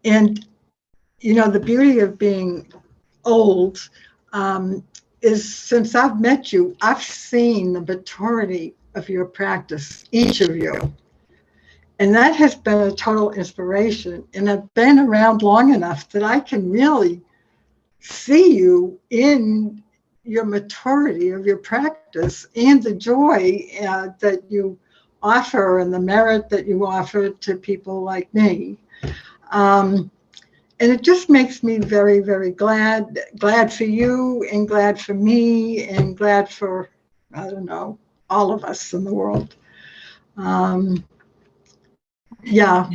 And, you know, the beauty of being old is since I've met you, I've seen the maturity of your practice, each of you. And that has been a total inspiration. And I've been around long enough that I can really see you in your maturity of your practice and the joy that you offer and the merit that you offer to people like me. And it just makes me very, very glad for you and glad for me and glad for, I don't know, all of us in the world. Yeah.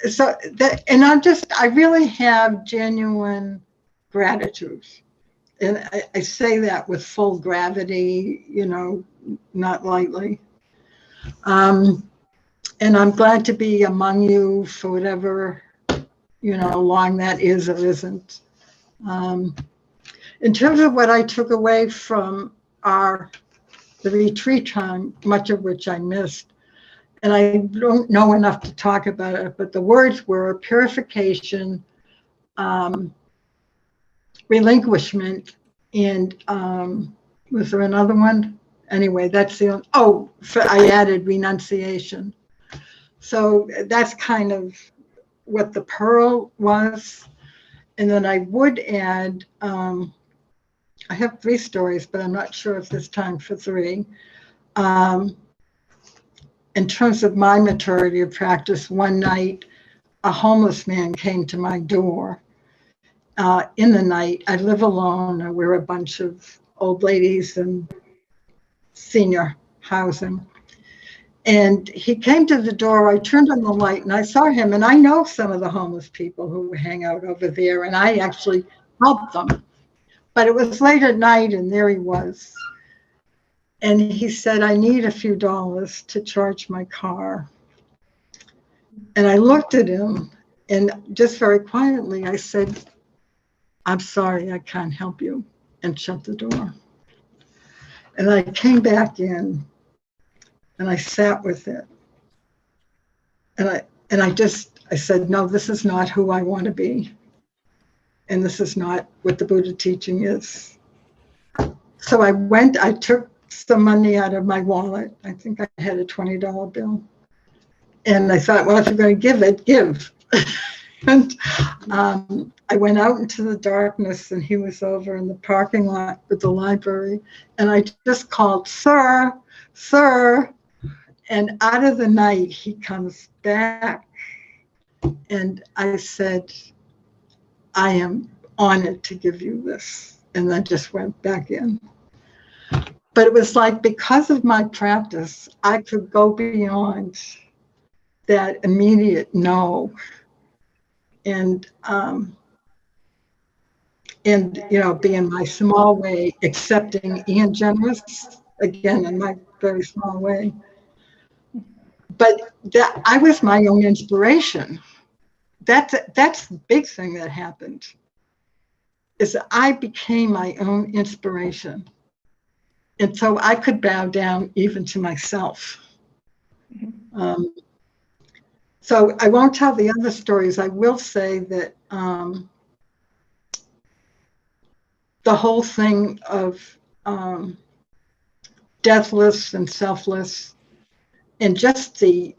So that, and I really have genuine gratitude. And I say that with full gravity, you know, not lightly. And I'm glad to be among you for whatever, you know, long that is or isn't. In terms of what I took away from the retreat time, much of which I missed, and I don't know enough to talk about it, but the words were purification, relinquishment, and was there another one? Anyway, that's the only, I added renunciation. So that's kind of what the pearl was. And then I would add, I have 3 stories, but I'm not sure if there's time for 3. In terms of my maturity of practice, one night, a homeless man came to my door. In the night, I live alone. We're a bunch of old ladies in senior housing. And he came to the door, I turned on the light and I saw him, and I know some of the homeless people who hang out over there, and I actually helped them. But it was late at night and there he was. And he said, I need a few dollars to charge my car. And I looked at him and just very quietly, I said, I'm sorry, I can't help you, and shut the door. And I came back in and I sat with it. And I said, no, this is not who I want to be. And this is not what the Buddha teaching is. So I took some money out of my wallet. I think I had a $20 bill. And I thought, well, if you're going to give it, give. And I went out into the darkness and he was over in the parking lot with the library. And I just called, sir, sir. And out of the night, he comes back. And I said, I am honored to give you this. And I just went back in. But it was like, because of my practice, I could go beyond that immediate no. And you know, be in my small way, accepting and generous, again, in my very small way. But that I was my own inspiration. That's the big thing that happened, is that I became my own inspiration. And so I could bow down even to myself. So I won't tell the other stories. I will say that the whole thing of deathless and selfless, and just the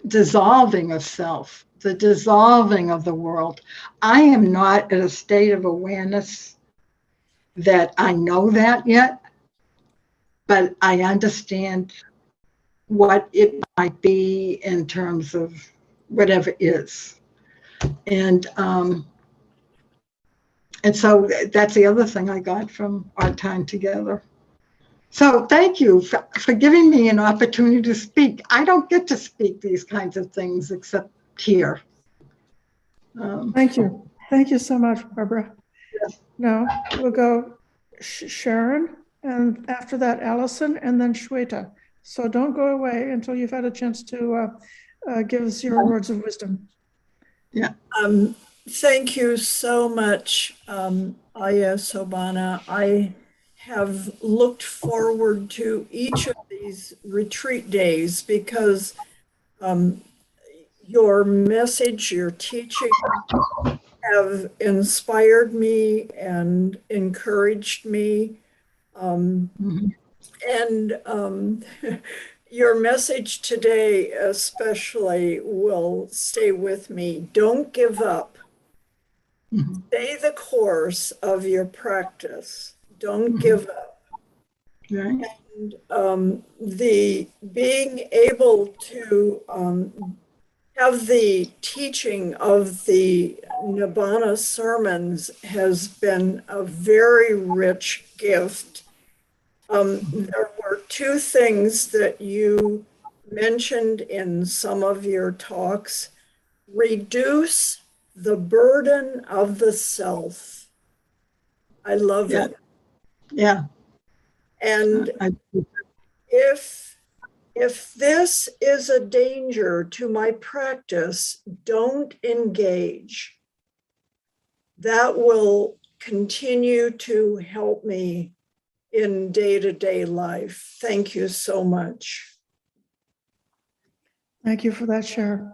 dissolving of self, the dissolving of the world. I am not at a state of awareness that I know that yet, but I understand what it might be in terms of whatever is. And so that's the other thing I got from our time together. So thank you for giving me an opportunity to speak. I don't get to speak these kinds of things except here. Thank you. Thank you so much, Barbara. Yes. Now we'll go Sharon, and after that, Allison, and then Shweta. So don't go away until you've had a chance to give us your words of wisdom. Yeah. Thank you so much, Ayya Sobhana. I have looked forward to each of these retreat days because your message, your teaching have inspired me and encouraged me. Your message today especially will stay with me. Don't give up. Stay the course of your practice. Don't give up. Right. And the being able to have the teaching of the Nibbana sermons has been a very rich gift. There were two things that you mentioned in some of your talks. Reduce the burden of the self. I love it. Yeah. And if this is a danger to my practice, don't engage. That will continue to help me in day-to-day life. Thank you so much. Thank you for that share.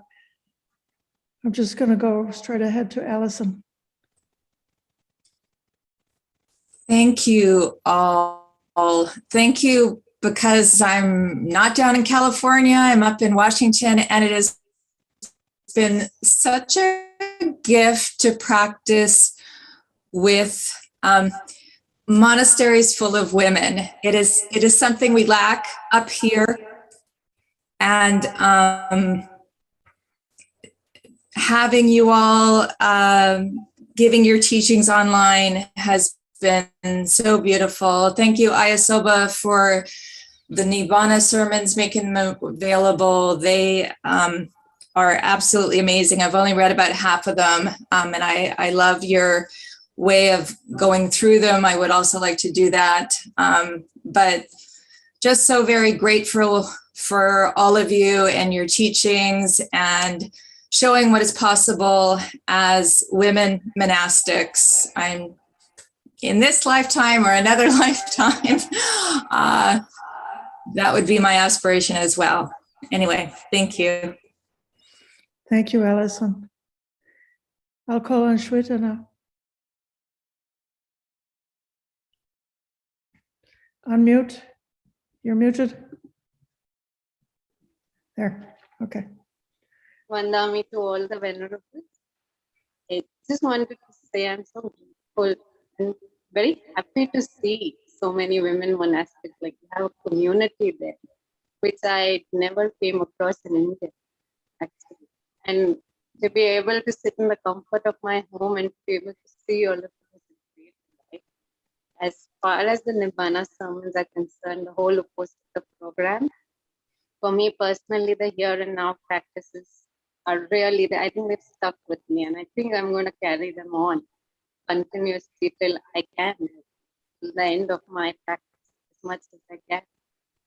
I'm just going to go straight ahead to Allison. Thank you all. Thank you, because I'm not down in California, I'm up in Washington, and it has been such a gift to practice with monasteries full of women. It is something we lack up here. And having you all giving your teachings online has been so beautiful. Thank you, Ayya Soba, for the Nibbana sermons, making them available. They are absolutely amazing. I've only read about half of them, and I love your way of going through them. I would also like to do that. But just so very grateful for all of you and your teachings and showing what is possible as women monastics. I'm in this lifetime or another lifetime. That would be my aspiration as well. Anyway, thank you. Thank you, Allison. I'll call on Shweta now. Unmute. You're muted. There. Okay. Vandami to all the venerables. I just wanted to say I'm so grateful and very happy to see so many women monastics. Like, you have a community there, which I never came across in India, actually. And to be able to sit in the comfort of my home and be able to see all of this is great. Right? As far as the Nibbana sermons are concerned, the whole Uposatha program, for me personally, the here and now practices are really, I think they've stuck with me, and I think I'm going to carry them on continuously till I can, till the end of my practice, as much as I can.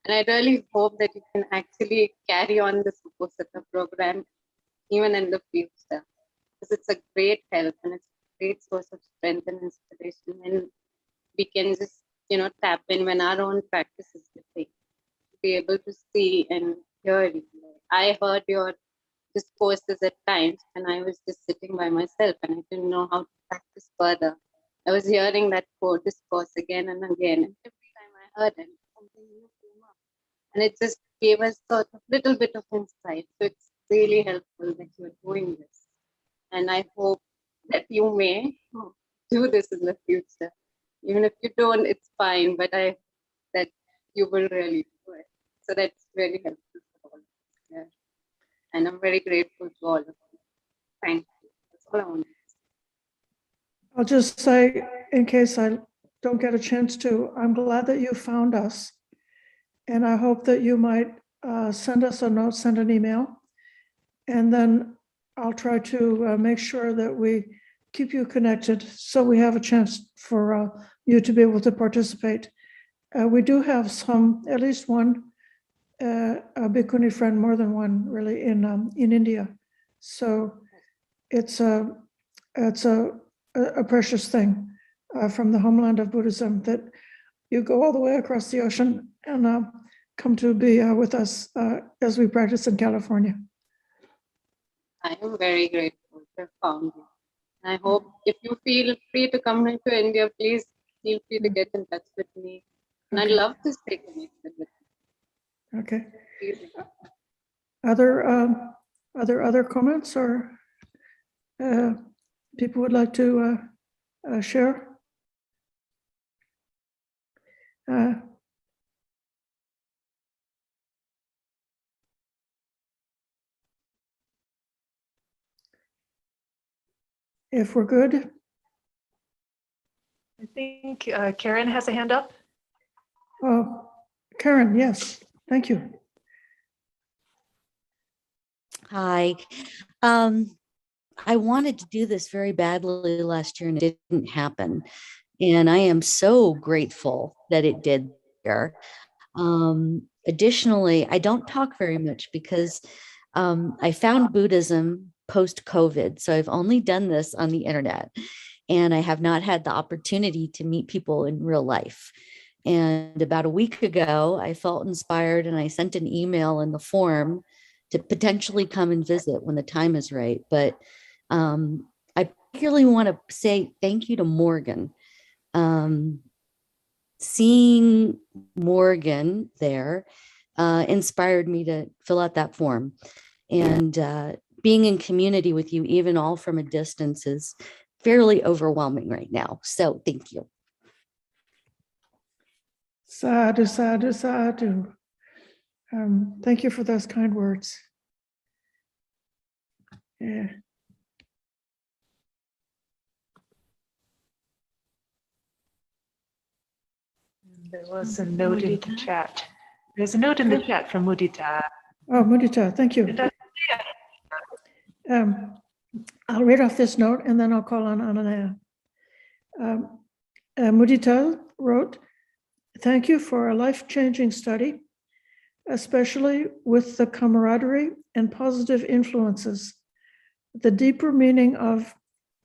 And I really hope that you can actually carry on this Uposatha program even in the future, because it's a great help and it's a great source of strength and inspiration. And we can just, tap in when our own practice is different, to be able to see and hear it. I heard your discourses at times when I was just sitting by myself and I didn't know how to practice further. I was hearing that discourse again and again, and every time I heard it, something new came up, and it just gave us sort of little bit of insight. So it's really helpful that you're doing this, and I hope that you may do this in the future. Even if you don't, it's fine, but I that you will really do it. So that's very helpful for all of us. Yeah. And I'm very grateful to all of you. Thank you. That's all I want to say. I'll just say, in case I don't get a chance to, I'm glad that you found us. And I hope that you might send us a note, send an email. And then I'll try to make sure that we keep you connected so we have a chance for you to be able to participate. We do have at least one a Bhikkhuni friend, more than one really, in India. So it's a precious thing from the homeland of Buddhism that you go all the way across the ocean and come to be with us as we practice in California. I am very grateful to have found you. I hope if you feel free to come into India, please feel free to get in touch with me. And I'd love to stay connected with you. Okay. Please. Other comments or people would like to share? If we're good. I think Karen has a hand up. Oh, Karen, yes, thank you. Hi. I wanted to do this very badly last year and it didn't happen. And I am so grateful that it did there. Additionally, I don't talk very much because I found Buddhism post-COVID. So I've only done this on the internet and I have not had the opportunity to meet people in real life. And about a week ago, I felt inspired and I sent an email in the form to potentially come and visit when the time is right. But I particularly want to say thank you to Morgan. Seeing Morgan there inspired me to fill out that form. And being in community with you, even all from a distance, is fairly overwhelming right now. So thank you. Sadhu, sadhu, sadhu. Thank you for those kind words. Yeah. There was a note in the chat. There's a note in the chat from Mudita. Oh, Mudita, thank you. I'll read off this note and then I'll call on Ananaya. Mudita wrote, "Thank you for a life-changing study, especially with the camaraderie and positive influences, the deeper meaning of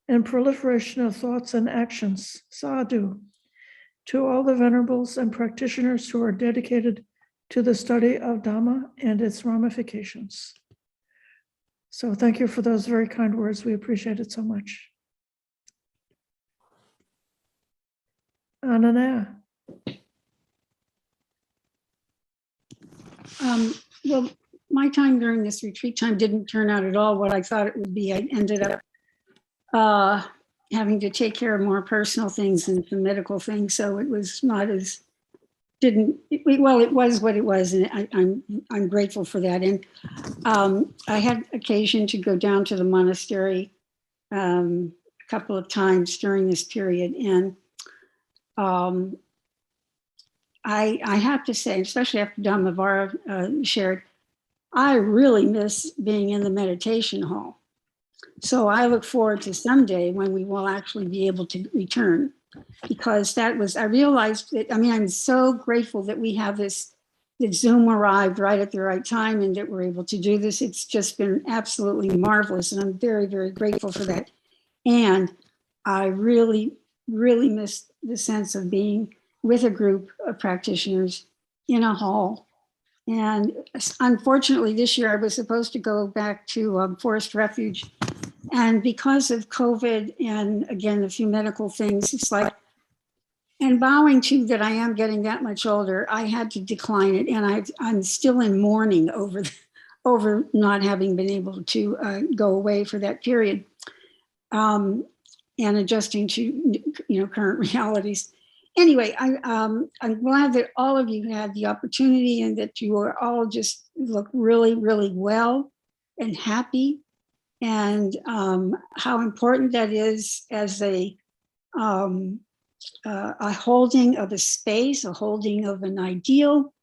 and proliferation of thoughts and actions. Sadhu. To all the venerables and practitioners who are dedicated to the study of Dhamma and its ramifications." So thank you for those very kind words. We appreciate it so much. Ananaya. Well, my time during this retreat time didn't turn out at all what I thought it would be. I ended up having to take care of more personal things and some medical things. So it was not as, well, it was what it was. And I'm grateful for that. And I had occasion to go down to the monastery a couple of times during this period. And I have to say, especially after Dhammadharini shared, I really miss being in the meditation hall. So I look forward to someday when we will actually be able to return, because that was, I realized that, I mean, I'm so grateful that we have this, that Zoom arrived right at the right time and that we're able to do this. It's just been absolutely marvelous. And I'm very, very grateful for that. And I really, really miss the sense of being with a group of practitioners in a hall. And unfortunately, this year I was supposed to go back to Forest Refuge. And because of COVID and again, a few medical things, it's like, and bowing to that I am getting that much older, I had to decline it. And I'm still in mourning over not having been able to go away for that period and adjusting to current realities. anyway, I'm glad that all of you had the opportunity and that you are all just look really, really well and happy, and how important that is as a holding of a space, a holding of an ideal,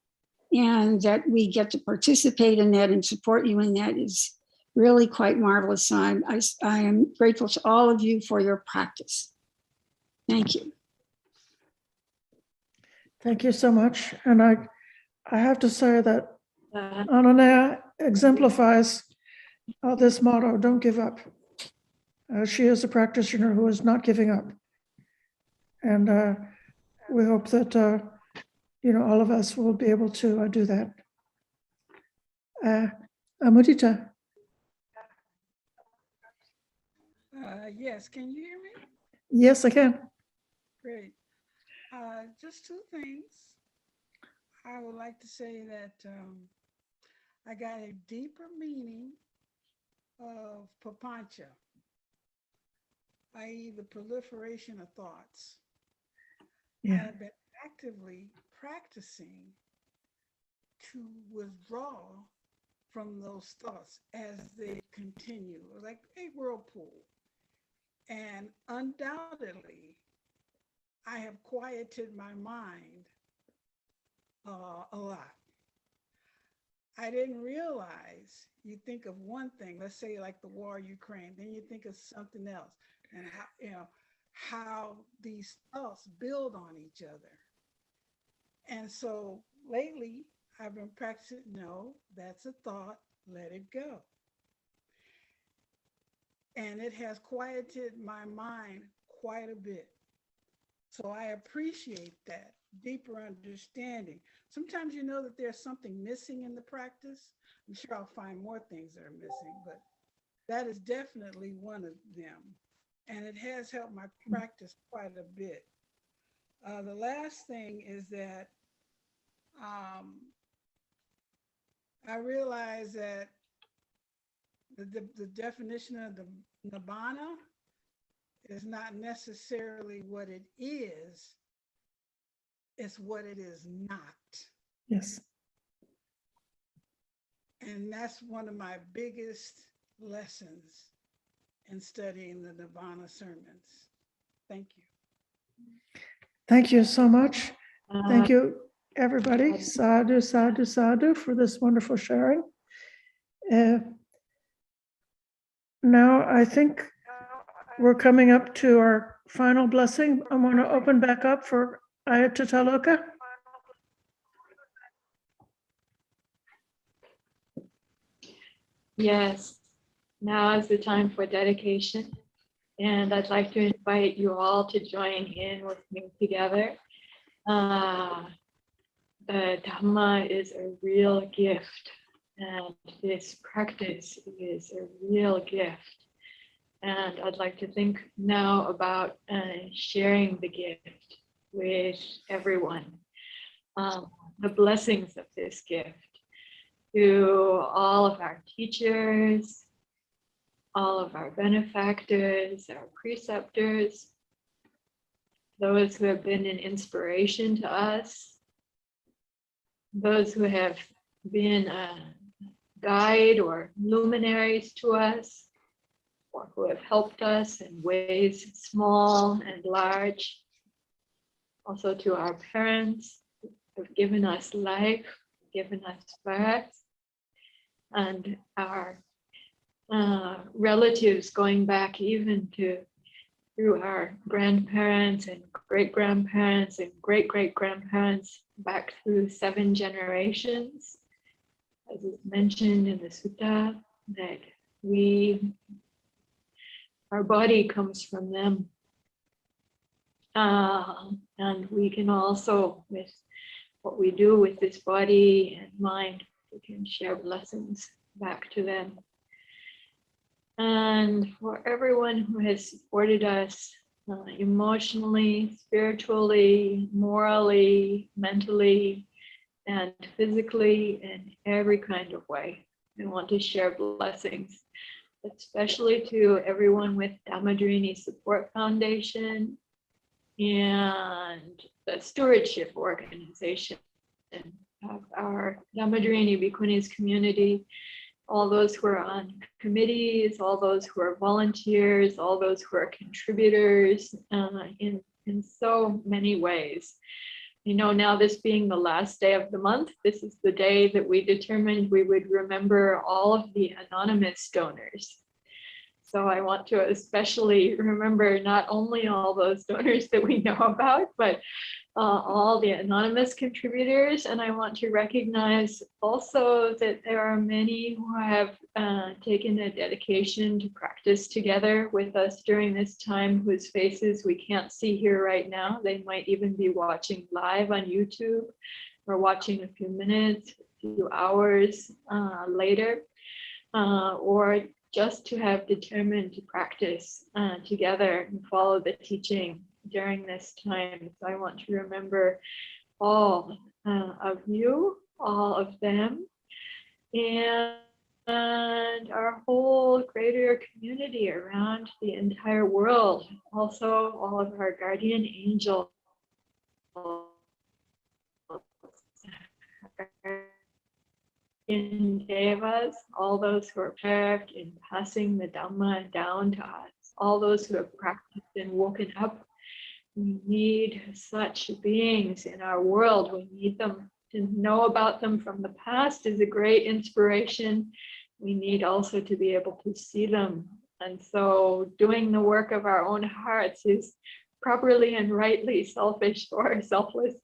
and that we get to participate in that and support you in that is really quite marvelous. I am grateful to all of you for your practice. Thank you. Thank you so much. And I have to say that Ananea exemplifies this motto, don't give up. She is a practitioner who is not giving up. And we hope that, all of us will be able to do that. Amudita. Yes, can you hear me? Yes, I can. Great. Just two things. I would like to say that I got a deeper meaning of papancha, i.e. the proliferation of thoughts. Yeah. I have been actively practicing to withdraw from those thoughts as they continue, like a whirlpool. And undoubtedly, I have quieted my mind a lot. I didn't realize you think of one thing, let's say like the war in Ukraine, then you think of something else, and how these thoughts build on each other. And so lately I've been practicing, no, that's a thought, let it go. And it has quieted my mind quite a bit. So I appreciate that deeper understanding. Sometimes you know that there's something missing in the practice. I'm sure I'll find more things that are missing, but that is definitely one of them. And it has helped my practice quite a bit. The last thing is that I realize that the definition of the nibbana is not necessarily what it is, it's what it is not. Yes. And that's one of my biggest lessons in studying the Nibbana sermons. Thank you. Thank you so much. Thank you, everybody. Sadhu, sadhu, sadhu for this wonderful sharing. Now, I think we're coming up to our final blessing. I want to open back up for Ayya Tathaloka. Yes, now is the time for dedication. And I'd like to invite you all to join in with me together. The Dhamma is a real gift, and this practice is a real gift. And I'd like to think now about sharing the gift with everyone. The blessings of this gift to all of our teachers, all of our benefactors, our preceptors, those who have been an inspiration to us, those who have been a guide or luminaries to us, or who have helped us in ways small and large. Also to our parents who have given us life, given us birth, and our relatives going back even through our grandparents and great-grandparents and great-great-grandparents back through 7 generations, as is mentioned in the sutta, that our body comes from them. And we can also, with what we do with this body and mind, we can share blessings back to them. And for everyone who has supported us emotionally, spiritually, morally, mentally, and physically, in every kind of way, we want to share blessings, especially to everyone with Dhammadharini Support Foundation and the stewardship organization of our Dhammadharini Bhikkhunis community, all those who are on committees, all those who are volunteers, all those who are contributors in so many ways. You know, now this being the last day of the month, this is the day that we determined we would remember all of the anonymous donors. So I want to especially remember not only all those donors that we know about, but all the anonymous contributors. And I want to recognize also that there are many who have taken a dedication to practice together with us during this time, whose faces we can't see here right now. They might even be watching live on YouTube or watching a few minutes, a few hours later, or just to have determined to practice together and follow the teaching during this time. So I want to remember all of you, all of them, and our whole greater community around the entire world. Also, all of our guardian angels, in devas, all those who are perfect in passing the Dhamma down to us, all those who have practiced and woken up. We need such beings in our world. We need them. To know about them from the past is a great inspiration. We need also to be able to see them. And so doing the work of our own hearts is properly and rightly selfish or selfless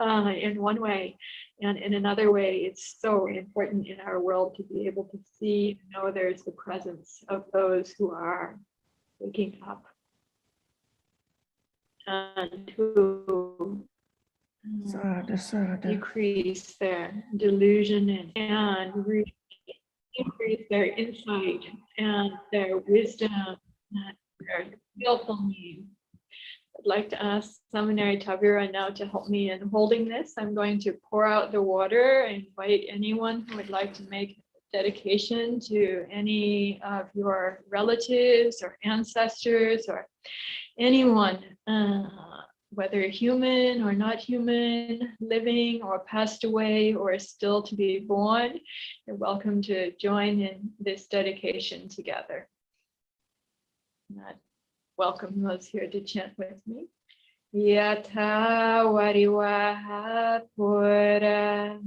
in one way. And in another way, it's so important in our world to be able to see and know there's the presence of those who are waking up and who decrease their delusion and increase their insight and their wisdom and their skillfulness. I'd like to ask Seminary Tavira now to help me in holding this. I'm going to pour out the water and invite anyone who would like to make a dedication to any of your relatives or ancestors or anyone, whether human or not human, living or passed away or still to be born. You're welcome to join in this dedication together. Welcome those here to chant with me. Yatha varivaha pura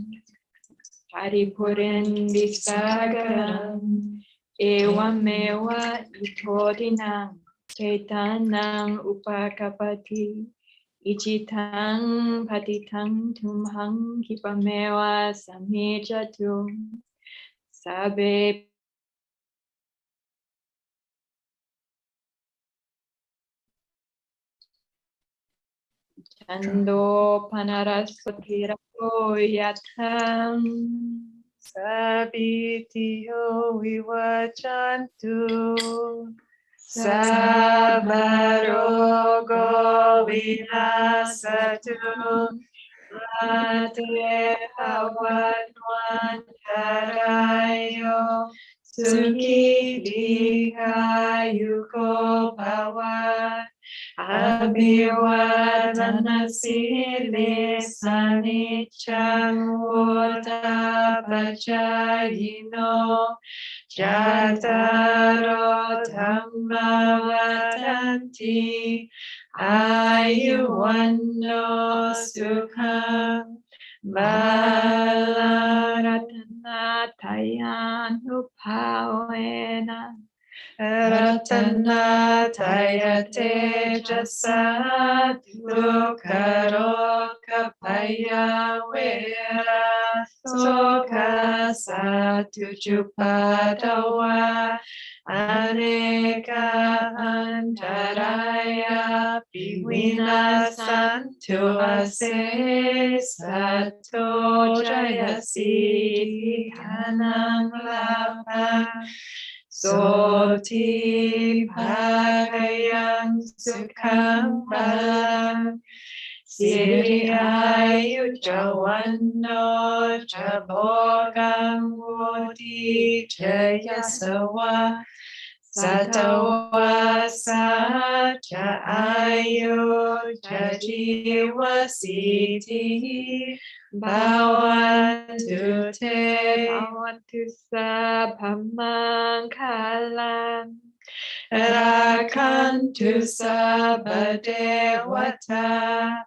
paripurindi sagaram evameva itodinam Chaitanang upakapati ichitang patitang tumhang kipameva samijatum sabe chando panaraspatirato yatham Sabitiyo vivachantu Sabbarogo vinasatu mate avatmantarayo sukhi dikayuko bhava abhivadanasile sanichang utapachayino Jataro Dhamma vadanti ayuvanno sukham balaratana tayanupavena ratana tayate jasa dukaro kapaya vera soka satujupadawa aneka antaraya vinasantu ase sato jayasi kanang lapa Soti bhagayam sukham balam Siri ayu jawanno jabogam vodi jayasawa Satawasa cha ayu cha jiwa siti bhavantu te Bhavantu sabhamangkalang. rakantu sabba devata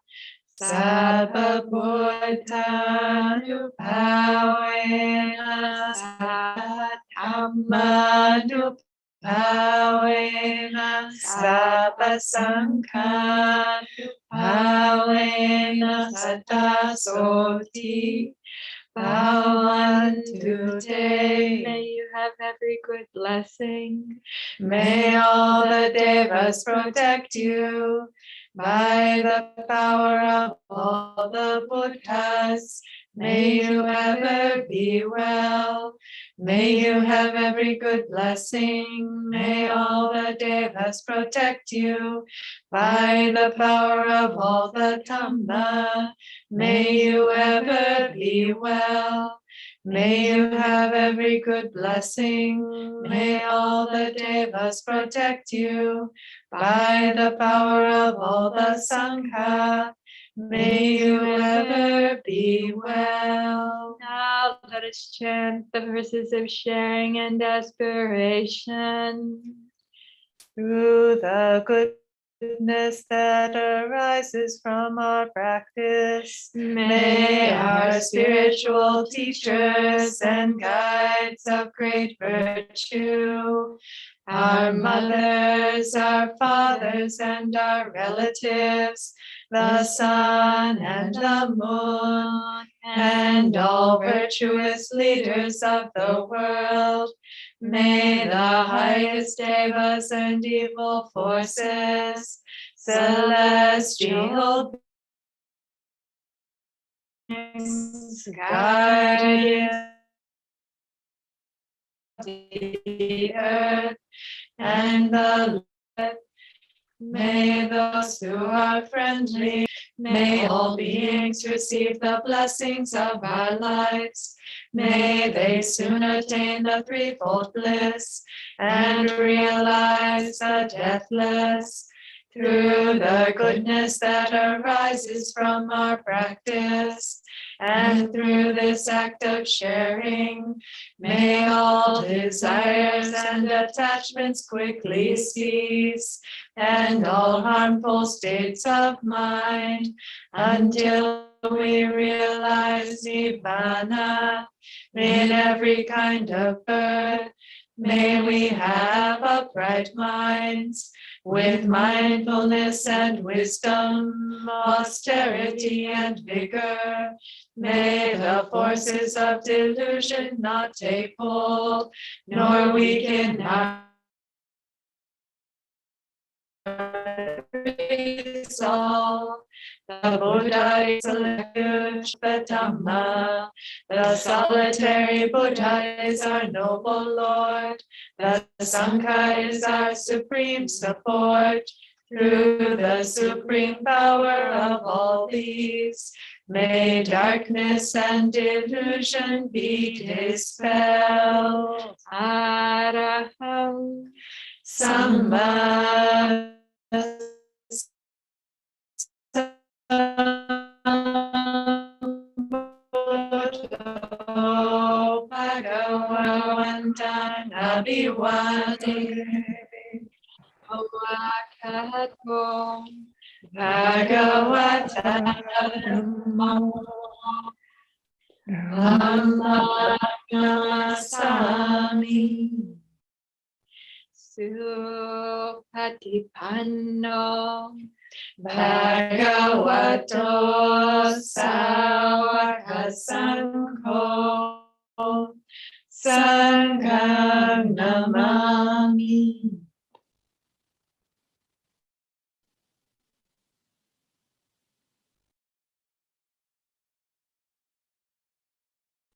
sabba buddhanu bhavena sabba dhammanu bhavena sabba sanghanu bhavena sada soti bhavantu te. May you have every good blessing. May all the devas protect you by the power of all the Buddhas. May you ever be well. May you have every good blessing. May all the devas protect you by the power of all the Dhamma. May you ever be well. May you have every good blessing. May all the devas protect you by the power of all the Sangha. May you ever be well. Now let us chant the verses of sharing and aspiration. Through the goodness that arises from our practice, may our spiritual teachers and guides of great virtue, our mothers, our fathers, and our relatives, the sun and the moon, and all virtuous leaders of the world, may the highest devas and evil forces, celestial beings, guardians of the earth and the earth, may those who are friendly, may all beings receive the blessings of our lives. May they soon attain the threefold bliss and realize the deathless. Through the goodness that arises from our practice, and through this act of sharing, may all desires and attachments quickly cease, and all harmful states of mind, until we realize Nibbana in every kind of birth. May we have upright minds, with mindfulness and wisdom, austerity and vigor. May the forces of delusion not take hold, nor weaken our resolve. The Buddha is a refuge, the Dhamma. The solitary Buddha is our noble Lord. The Sangha is our supreme support. Through the supreme power of all these, may darkness and delusion be dispelled. Araham Samma Bhagavantan Abhivati Bhagavato Bhagavata Dhamma Namasami Supatipanno Bhagavato Sāvaka Saṅgho Sangham Namāmi